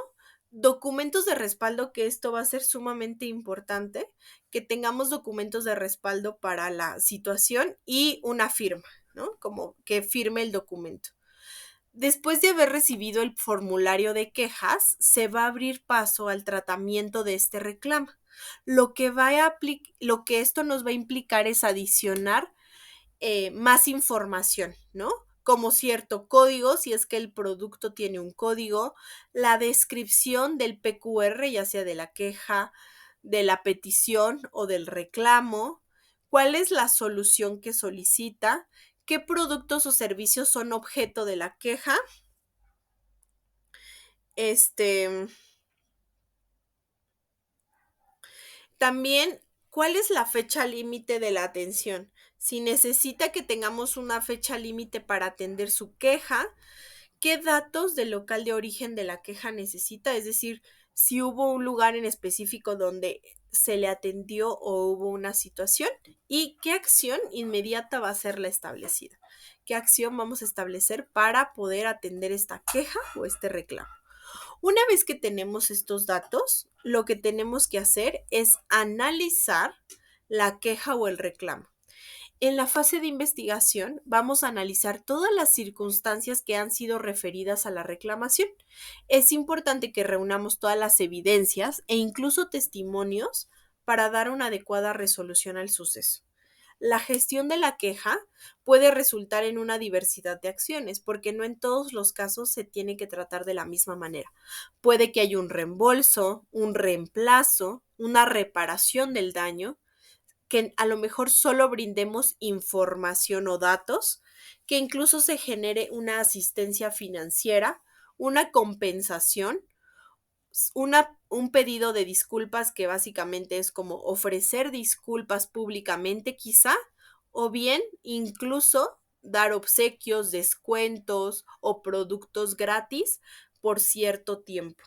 documentos de respaldo, que esto va a ser sumamente importante, que tengamos documentos de respaldo para la situación y una firma, ¿no? Como que firme el documento. Después de haber recibido el formulario de quejas, se va a abrir paso al tratamiento de este reclamo. Lo que esto nos va a implicar es adicionar más información, ¿no? Como cierto código, si es que el producto tiene un código, la descripción del PQR, ya sea de la queja, de la petición o del reclamo, cuál es la solución que solicita, qué productos o servicios son objeto de la queja, este, también cuál es la fecha límite de la atención. Si necesita que tengamos una fecha límite para atender su queja, qué datos del local de origen de la queja necesita, es decir, si hubo un lugar en específico donde se le atendió o hubo una situación, y qué acción inmediata va a ser la establecida. ¿Qué acción vamos a establecer para poder atender esta queja o este reclamo? Una vez que tenemos estos datos, lo que tenemos que hacer es analizar la queja o el reclamo. En la fase de investigación vamos a analizar todas las circunstancias que han sido referidas a la reclamación. Es importante que reunamos todas las evidencias e incluso testimonios para dar una adecuada resolución al suceso. La gestión de la queja puede resultar en una diversidad de acciones, porque no en todos los casos se tiene que tratar de la misma manera. Puede que haya un reembolso, un reemplazo, una reparación del daño, que a lo mejor solo brindemos información o datos, que incluso se genere una asistencia financiera, una compensación, un pedido de disculpas, que básicamente es como ofrecer disculpas públicamente quizá, o bien incluso dar obsequios, descuentos o productos gratis por cierto tiempo.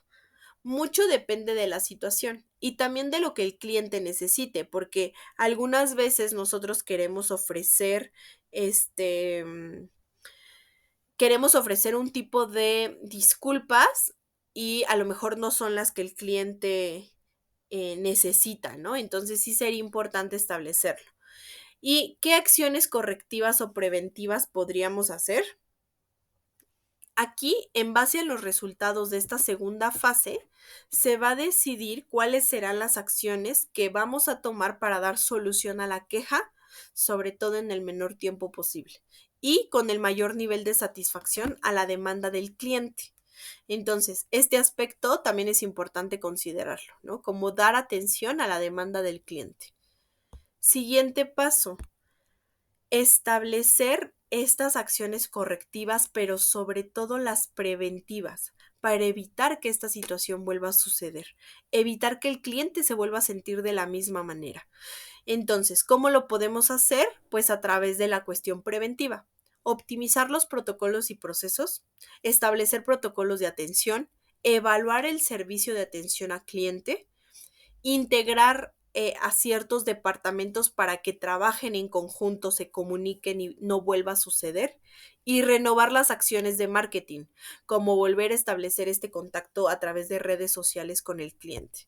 Mucho depende de la situación y también de lo que el cliente necesite, porque algunas veces nosotros queremos ofrecer un tipo de disculpas y a lo mejor no son las que el cliente necesita, ¿no? Entonces sí sería importante establecerlo. ¿Y qué acciones correctivas o preventivas podríamos hacer? Aquí, en base a los resultados de esta segunda fase, se va a decidir cuáles serán las acciones que vamos a tomar para dar solución a la queja, sobre todo en el menor tiempo posible y con el mayor nivel de satisfacción a la demanda del cliente. Entonces, este aspecto también es importante considerarlo, ¿no? Como dar atención a la demanda del cliente. Siguiente paso, establecer estas acciones correctivas, pero sobre todo las preventivas, para evitar que esta situación vuelva a suceder, evitar que el cliente se vuelva a sentir de la misma manera. Entonces, ¿cómo lo podemos hacer? Pues a través de la cuestión preventiva. optimizar los protocolos y procesos, establecer protocolos de atención, evaluar el servicio de atención al cliente, integrar a ciertos departamentos para que trabajen en conjunto, se comuniquen y no vuelva a suceder, y renovar las acciones de marketing, como volver a establecer este contacto a través de redes sociales con el cliente.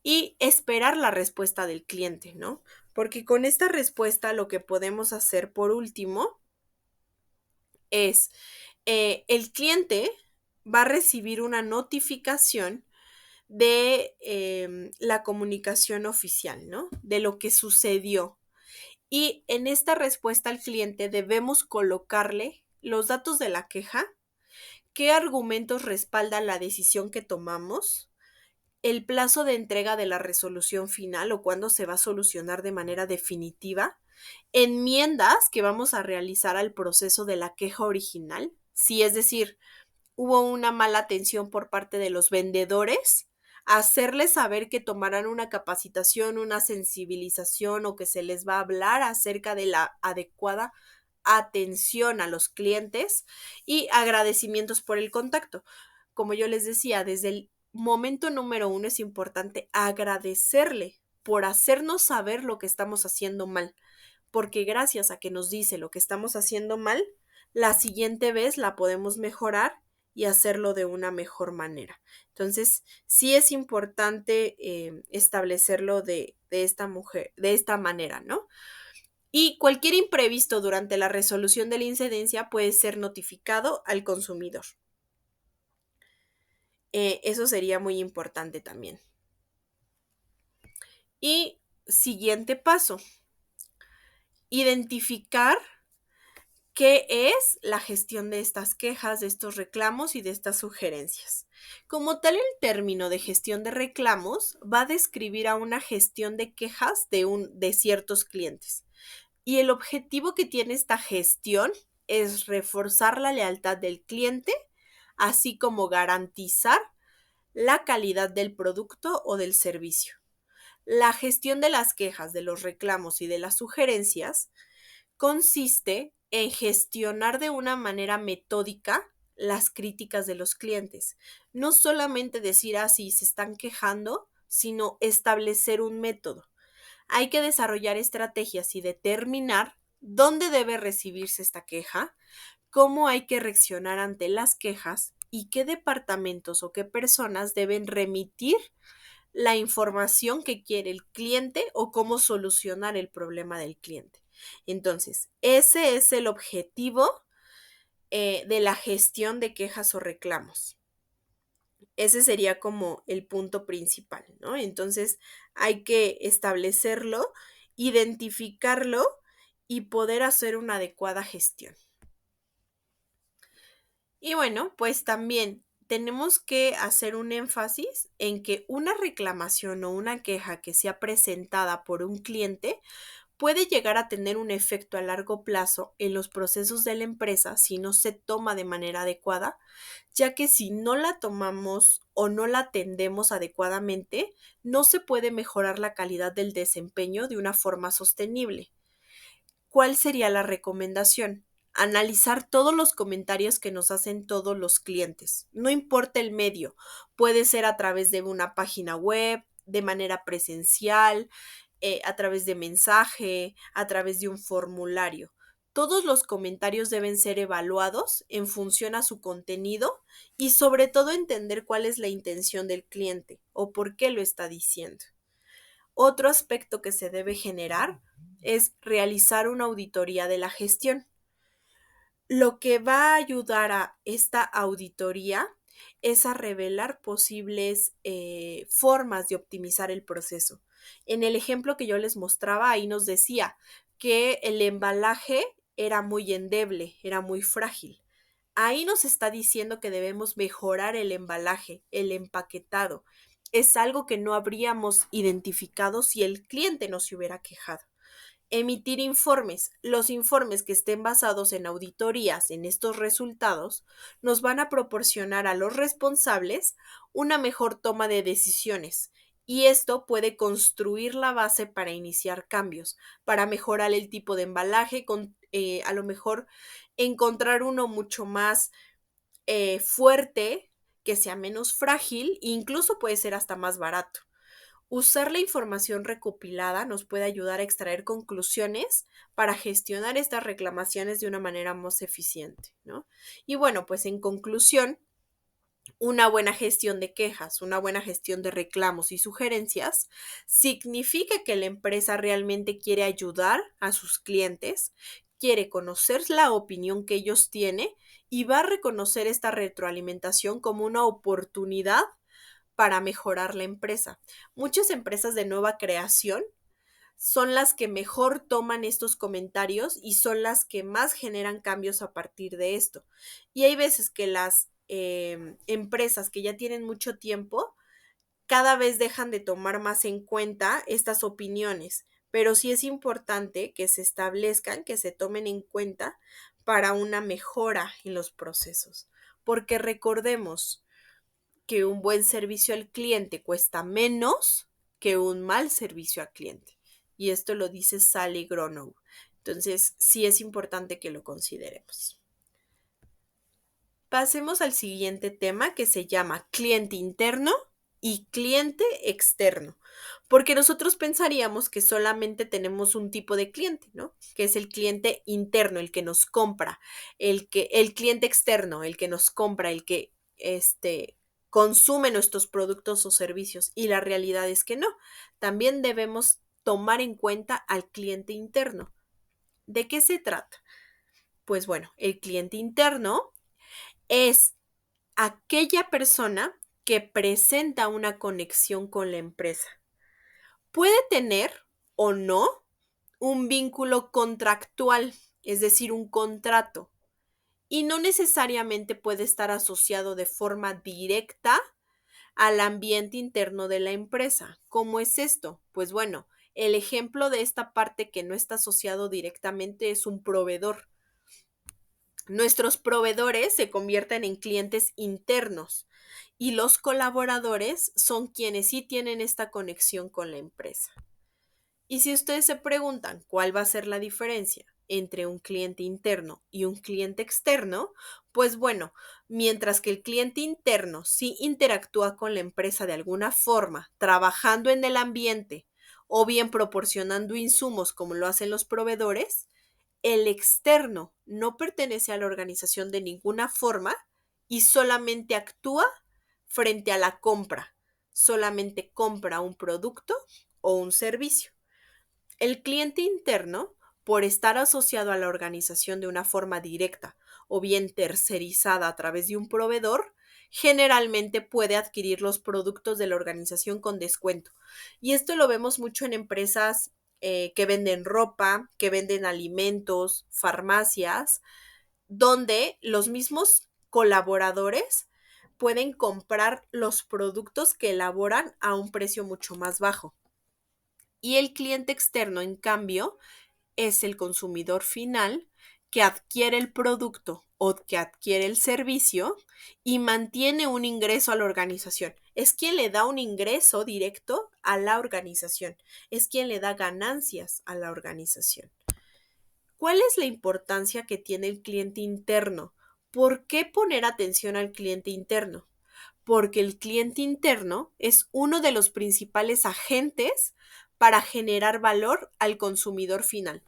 Y esperar la respuesta del cliente, ¿no? Porque con esta respuesta lo que podemos hacer por último es el cliente va a recibir una notificación de la comunicación oficial, ¿no? De lo que sucedió. Y en esta respuesta al cliente debemos colocarle los datos de la queja, qué argumentos respaldan la decisión que tomamos, el plazo de entrega de la resolución final o cuándo se va a solucionar de manera definitiva, enmiendas que vamos a realizar al proceso de la queja original, si es decir, hubo una mala atención por parte de los vendedores, hacerles saber que tomarán una capacitación, una sensibilización o que se les va a hablar acerca de la adecuada atención a los clientes y agradecimientos por el contacto. Como yo les decía, desde el momento número 1 es importante agradecerle por hacernos saber lo que estamos haciendo mal, porque gracias a que nos dice lo que estamos haciendo mal, la siguiente vez la podemos mejorar y hacerlo de una mejor manera. Entonces, sí es importante establecerlo de esta manera, ¿no? Y cualquier imprevisto durante la resolución de la incidencia puede ser notificado al consumidor. Eso sería muy importante también. Y siguiente paso, identificar qué es la gestión de estas quejas, de estos reclamos y de estas sugerencias. Como tal, el término de gestión de reclamos va a describir a una gestión de quejas de ciertos clientes. Y el objetivo que tiene esta gestión es reforzar la lealtad del cliente, así como garantizar la calidad del producto o del servicio. La gestión de las quejas, de los reclamos y de las sugerencias consiste en gestionar de una manera metódica las críticas de los clientes. No solamente decir, si se están quejando, sino establecer un método. Hay que desarrollar estrategias y determinar dónde debe recibirse esta queja, cómo hay que reaccionar ante las quejas y qué departamentos o qué personas deben remitir la información que quiere el cliente o cómo solucionar el problema del cliente. Entonces, ese es el objetivo de la gestión de quejas o reclamos. Ese sería como el punto principal, ¿no? Entonces, hay que establecerlo, identificarlo y poder hacer una adecuada gestión. Y bueno, pues también tenemos que hacer un énfasis en que una reclamación o una queja que sea presentada por un cliente puede llegar a tener un efecto a largo plazo en los procesos de la empresa si no se toma de manera adecuada, ya que si no la tomamos o no la atendemos adecuadamente, no se puede mejorar la calidad del desempeño de una forma sostenible. ¿Cuál sería la recomendación? Analizar todos los comentarios que nos hacen todos los clientes. No importa el medio, puede ser a través de una página web, de manera presencial, a través de mensaje, a través de un formulario. Todos los comentarios deben ser evaluados en función a su contenido y sobre todo entender cuál es la intención del cliente o por qué lo está diciendo. Otro aspecto que se debe generar es realizar una auditoría de la gestión. Lo que va a ayudar a esta auditoría es a revelar posibles formas de optimizar el proceso. En el ejemplo que yo les mostraba, ahí nos decía que el embalaje era muy endeble, era muy frágil. Ahí nos está diciendo que debemos mejorar el embalaje, el empaquetado. Es algo que no habríamos identificado si el cliente no se hubiera quejado. Emitir informes. Los informes que estén basados en auditorías en estos resultados nos van a proporcionar a los responsables una mejor toma de decisiones y esto puede construir la base para iniciar cambios, para mejorar el tipo de embalaje, a lo mejor encontrar uno mucho más fuerte, que sea menos frágil, e incluso puede ser hasta más barato. Usar la información recopilada nos puede ayudar a extraer conclusiones para gestionar estas reclamaciones de una manera más eficiente, ¿no? Y bueno, pues en conclusión, una buena gestión de quejas, una buena gestión de reclamos y sugerencias significa que la empresa realmente quiere ayudar a sus clientes, quiere conocer la opinión que ellos tienen y va a reconocer esta retroalimentación como una oportunidad para mejorar la empresa. Muchas empresas de nueva creación son las que mejor toman estos comentarios y son las que más generan cambios a partir de esto. Y hay veces que las empresas que ya tienen mucho tiempo cada vez dejan de tomar más en cuenta estas opiniones, pero sí es importante que se establezcan, que se tomen en cuenta para una mejora en los procesos. Porque recordemos que un buen servicio al cliente cuesta menos que un mal servicio al cliente. Y esto lo dice Sally Gronow. Entonces, sí es importante que lo consideremos. Pasemos al siguiente tema que se llama cliente interno y cliente externo, porque nosotros pensaríamos que solamente tenemos un tipo de cliente, ¿no? Que es el cliente interno, el que nos compra, el cliente externo, el que nos compra, el que consume nuestros productos o servicios. Y la realidad es que no. También debemos tomar en cuenta al cliente interno. ¿De qué se trata? Pues bueno, el cliente interno es aquella persona que presenta una conexión con la empresa. Puede tener o no un vínculo contractual, es decir, un contrato, y no necesariamente puede estar asociado de forma directa al ambiente interno de la empresa. ¿Cómo es esto? Pues bueno, el ejemplo de esta parte que no está asociado directamente es un proveedor. Nuestros proveedores se convierten en clientes internos y los colaboradores son quienes sí tienen esta conexión con la empresa. Y si ustedes se preguntan cuál va a ser la diferencia entre un cliente interno y un cliente externo, pues bueno, mientras que el cliente interno sí interactúa con la empresa de alguna forma, trabajando en el ambiente o bien proporcionando insumos como lo hacen los proveedores, el externo no pertenece a la organización de ninguna forma y solamente actúa frente a la compra. Solamente compra un producto o un servicio. El cliente interno, por estar asociado a la organización de una forma directa o bien tercerizada a través de un proveedor, generalmente puede adquirir los productos de la organización con descuento. Y esto lo vemos mucho en empresas que venden ropa, que venden alimentos, farmacias, donde los mismos colaboradores pueden comprar los productos que elaboran a un precio mucho más bajo. Y el cliente externo, en cambio, es el consumidor final que adquiere el producto o que adquiere el servicio y mantiene un ingreso a la organización. Es quien le da un ingreso directo a la organización. Es quien le da ganancias a la organización. ¿Cuál es la importancia que tiene el cliente interno? ¿Por qué poner atención al cliente interno? Porque el cliente interno es uno de los principales agentes para generar valor al consumidor final.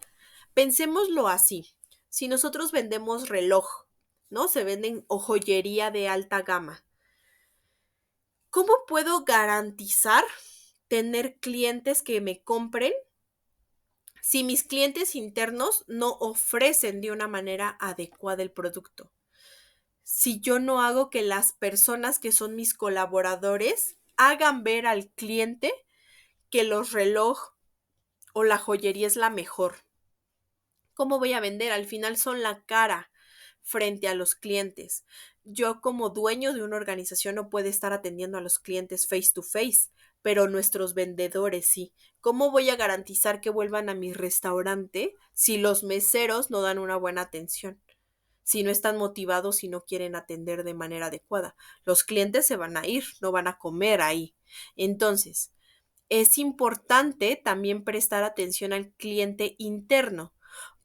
Pensémoslo así. Si nosotros vendemos reloj, ¿no? Se venden o joyería de alta gama. ¿Cómo puedo garantizar tener clientes que me compren si mis clientes internos no ofrecen de una manera adecuada el producto? Si yo no hago que las personas que son mis colaboradores hagan ver al cliente que los reloj o la joyería es la mejor. ¿Cómo voy a vender? Al final son la cara frente a los clientes. Yo como dueño de una organización no puedo estar atendiendo a los clientes face to face, pero nuestros vendedores sí. ¿Cómo voy a garantizar que vuelvan a mi restaurante si los meseros no dan una buena atención? Si no están motivados y no quieren atender de manera adecuada. Los clientes se van a ir, no van a comer ahí. Entonces, Es importante también prestar atención al cliente interno,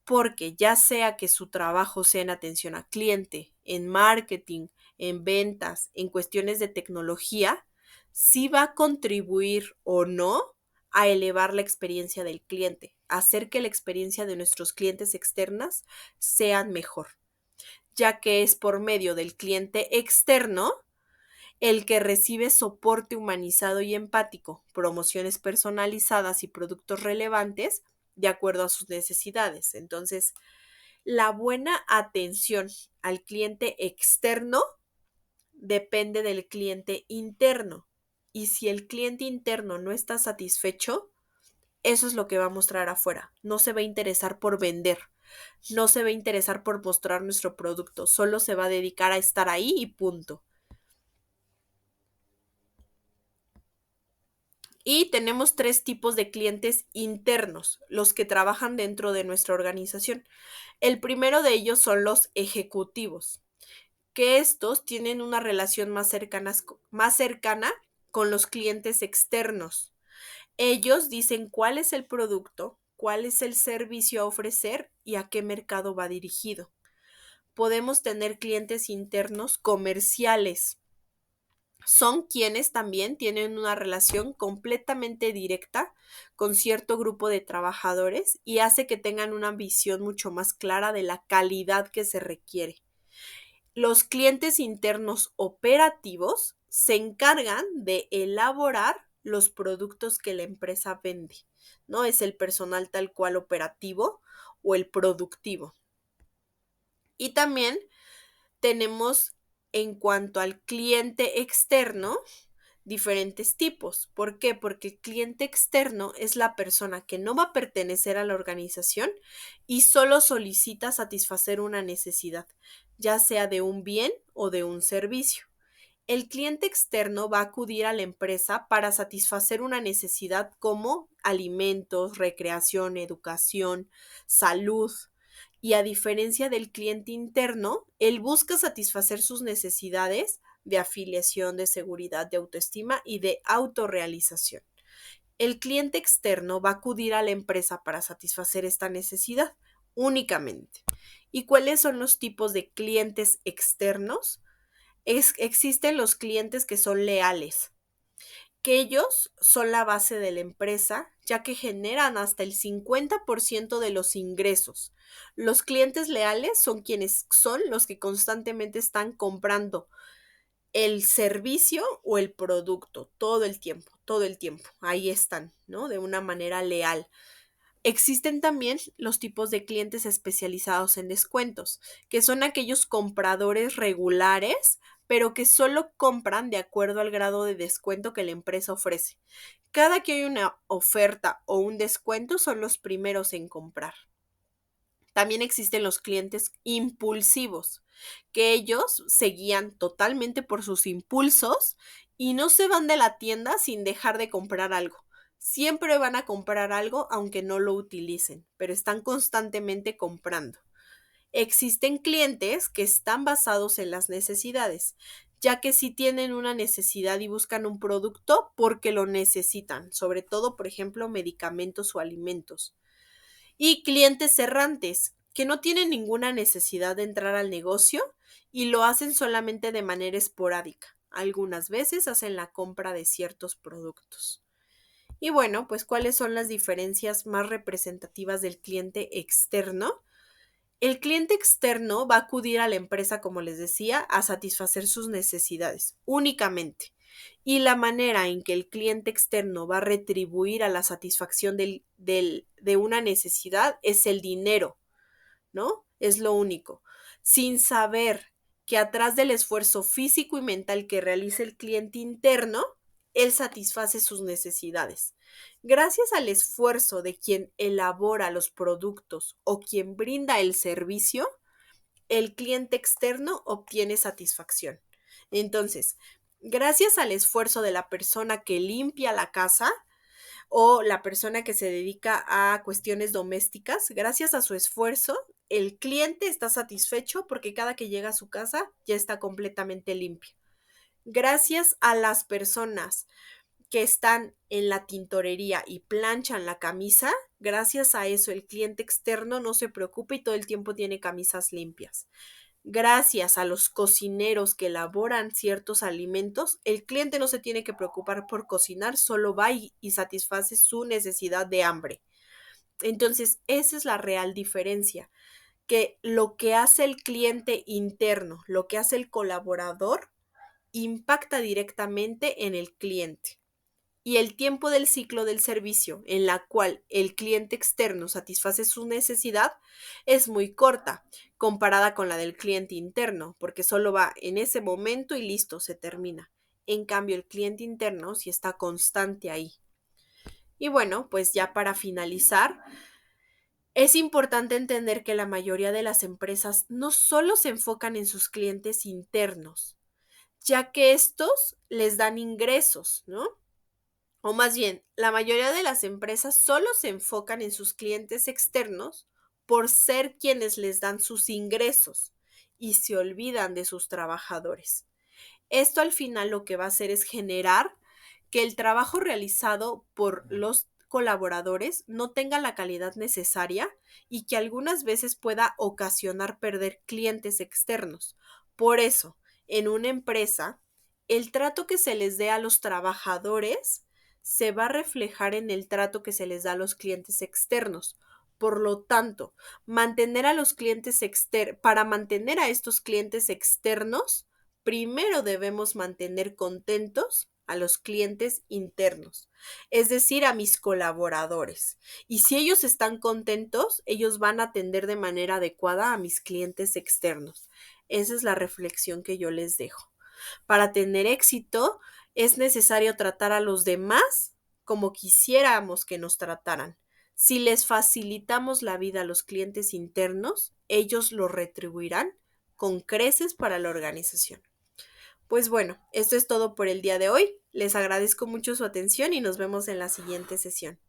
porque ya sea que su trabajo sea en atención al cliente, en marketing, en ventas, en cuestiones de tecnología, sí va a contribuir o no a elevar la experiencia del cliente, hacer que la experiencia de nuestros clientes externas sean mejor, ya que es por medio del cliente externo el que recibe soporte humanizado y empático, promociones personalizadas y productos relevantes de acuerdo a sus necesidades. Entonces, la buena atención al cliente externo depende del cliente interno. Y si el cliente interno no está satisfecho, eso es lo que va a mostrar afuera. No se va a interesar por vender, no se va a interesar por mostrar nuestro producto, solo se va a dedicar a estar ahí y punto. Y tenemos tres tipos de clientes internos, los que trabajan dentro de nuestra organización. El primero de ellos son los ejecutivos, que estos tienen una relación más cercana con los clientes externos. Ellos dicen cuál es el producto, cuál es el servicio a ofrecer y a qué mercado va dirigido. Podemos tener clientes internos comerciales. Son quienes también tienen una relación completamente directa con cierto grupo de trabajadores y hace que tengan una visión mucho más clara de la calidad que se requiere. Los clientes internos operativos se encargan de elaborar los productos que la empresa vende, ¿no? Es el personal tal cual operativo o el productivo. Y también tenemos en cuanto al cliente externo, diferentes tipos. ¿Por qué? Porque el cliente externo es la persona que no va a pertenecer a la organización y solo solicita satisfacer una necesidad, ya sea de un bien o de un servicio. El cliente externo va a acudir a la empresa para satisfacer una necesidad como alimentos, recreación, educación, salud. Y a diferencia del cliente interno, él busca satisfacer sus necesidades de afiliación, de seguridad, de autoestima y de autorrealización. El cliente externo va a acudir a la empresa para satisfacer esta necesidad únicamente. ¿Y cuáles son los tipos de clientes externos? Existen los clientes que son leales, que ellos son la base de la empresa, ya que generan hasta el 50% de los ingresos. Los clientes leales son quienes son los que constantemente están comprando el servicio o el producto todo el tiempo. Ahí están, ¿no? De una manera leal. Existen también los tipos de clientes especializados en descuentos, que son aquellos compradores regulares, pero que solo compran de acuerdo al grado de descuento que la empresa ofrece. Cada que hay una oferta o un descuento son los primeros en comprar. También existen los clientes impulsivos, que ellos se guían totalmente por sus impulsos y no se van de la tienda sin dejar de comprar algo. Siempre van a comprar algo aunque no lo utilicen, pero están constantemente comprando. Existen clientes que están basados en las necesidades, ya que si tienen una necesidad y buscan un producto porque lo necesitan, sobre todo, por ejemplo, medicamentos o alimentos. Y clientes errantes, que no tienen ninguna necesidad de entrar al negocio y lo hacen solamente de manera esporádica. Algunas veces hacen la compra de ciertos productos. Y bueno, pues ¿cuáles son las diferencias más representativas del cliente externo? El cliente externo va a acudir a la empresa, como les decía, a satisfacer sus necesidades únicamente. Y la manera en que el cliente externo va a retribuir a la satisfacción de una necesidad es el dinero, ¿no? Es lo único. Sin saber que atrás del esfuerzo físico y mental que realiza el cliente interno, él satisface sus necesidades. Gracias al esfuerzo de quien elabora los productos o quien brinda el servicio, el cliente externo obtiene satisfacción. Entonces, gracias al esfuerzo de la persona que limpia la casa, o la persona que se dedica a cuestiones domésticas, gracias a su esfuerzo, el cliente está satisfecho porque cada que llega a su casa ya está completamente limpia. Gracias a las personas que están en la tintorería y planchan la camisa, gracias a eso el cliente externo no se preocupa y todo el tiempo tiene camisas limpias. Gracias a los cocineros que elaboran ciertos alimentos, el cliente no se tiene que preocupar por cocinar, solo va y satisface su necesidad de hambre. Entonces, esa es la real diferencia, que lo que hace el cliente interno, lo que hace el colaborador, impacta directamente en el cliente. Y el tiempo del ciclo del servicio en la cual el cliente externo satisface su necesidad es muy corta comparada con la del cliente interno, porque solo va en ese momento y listo, se termina. En cambio, el cliente interno sí está constante ahí. Y bueno, pues ya para finalizar, es importante entender que la mayoría de las empresas no solo se enfocan en sus clientes internos, ya que estos les dan ingresos, ¿no? O más bien, la mayoría de las empresas solo se enfocan en sus clientes externos por ser quienes les dan sus ingresos y se olvidan de sus trabajadores. Esto al final lo que va a hacer es generar que el trabajo realizado por los colaboradores no tenga la calidad necesaria y que algunas veces pueda ocasionar perder clientes externos. Por eso, en una empresa, el trato que se les dé a los trabajadores se va a reflejar en el trato que se les da a los clientes externos. Por lo tanto, para mantener a estos clientes externos, primero debemos mantener contentos a los clientes internos, es decir, a mis colaboradores. Y si ellos están contentos, ellos van a atender de manera adecuada a mis clientes externos. Esa es la reflexión que yo les dejo. Para tener éxito, es necesario tratar a los demás como quisiéramos que nos trataran. Si les facilitamos la vida a los clientes internos, ellos lo retribuirán con creces para la organización. Pues bueno, esto es todo por el día de hoy. Les agradezco mucho su atención y nos vemos en la siguiente sesión.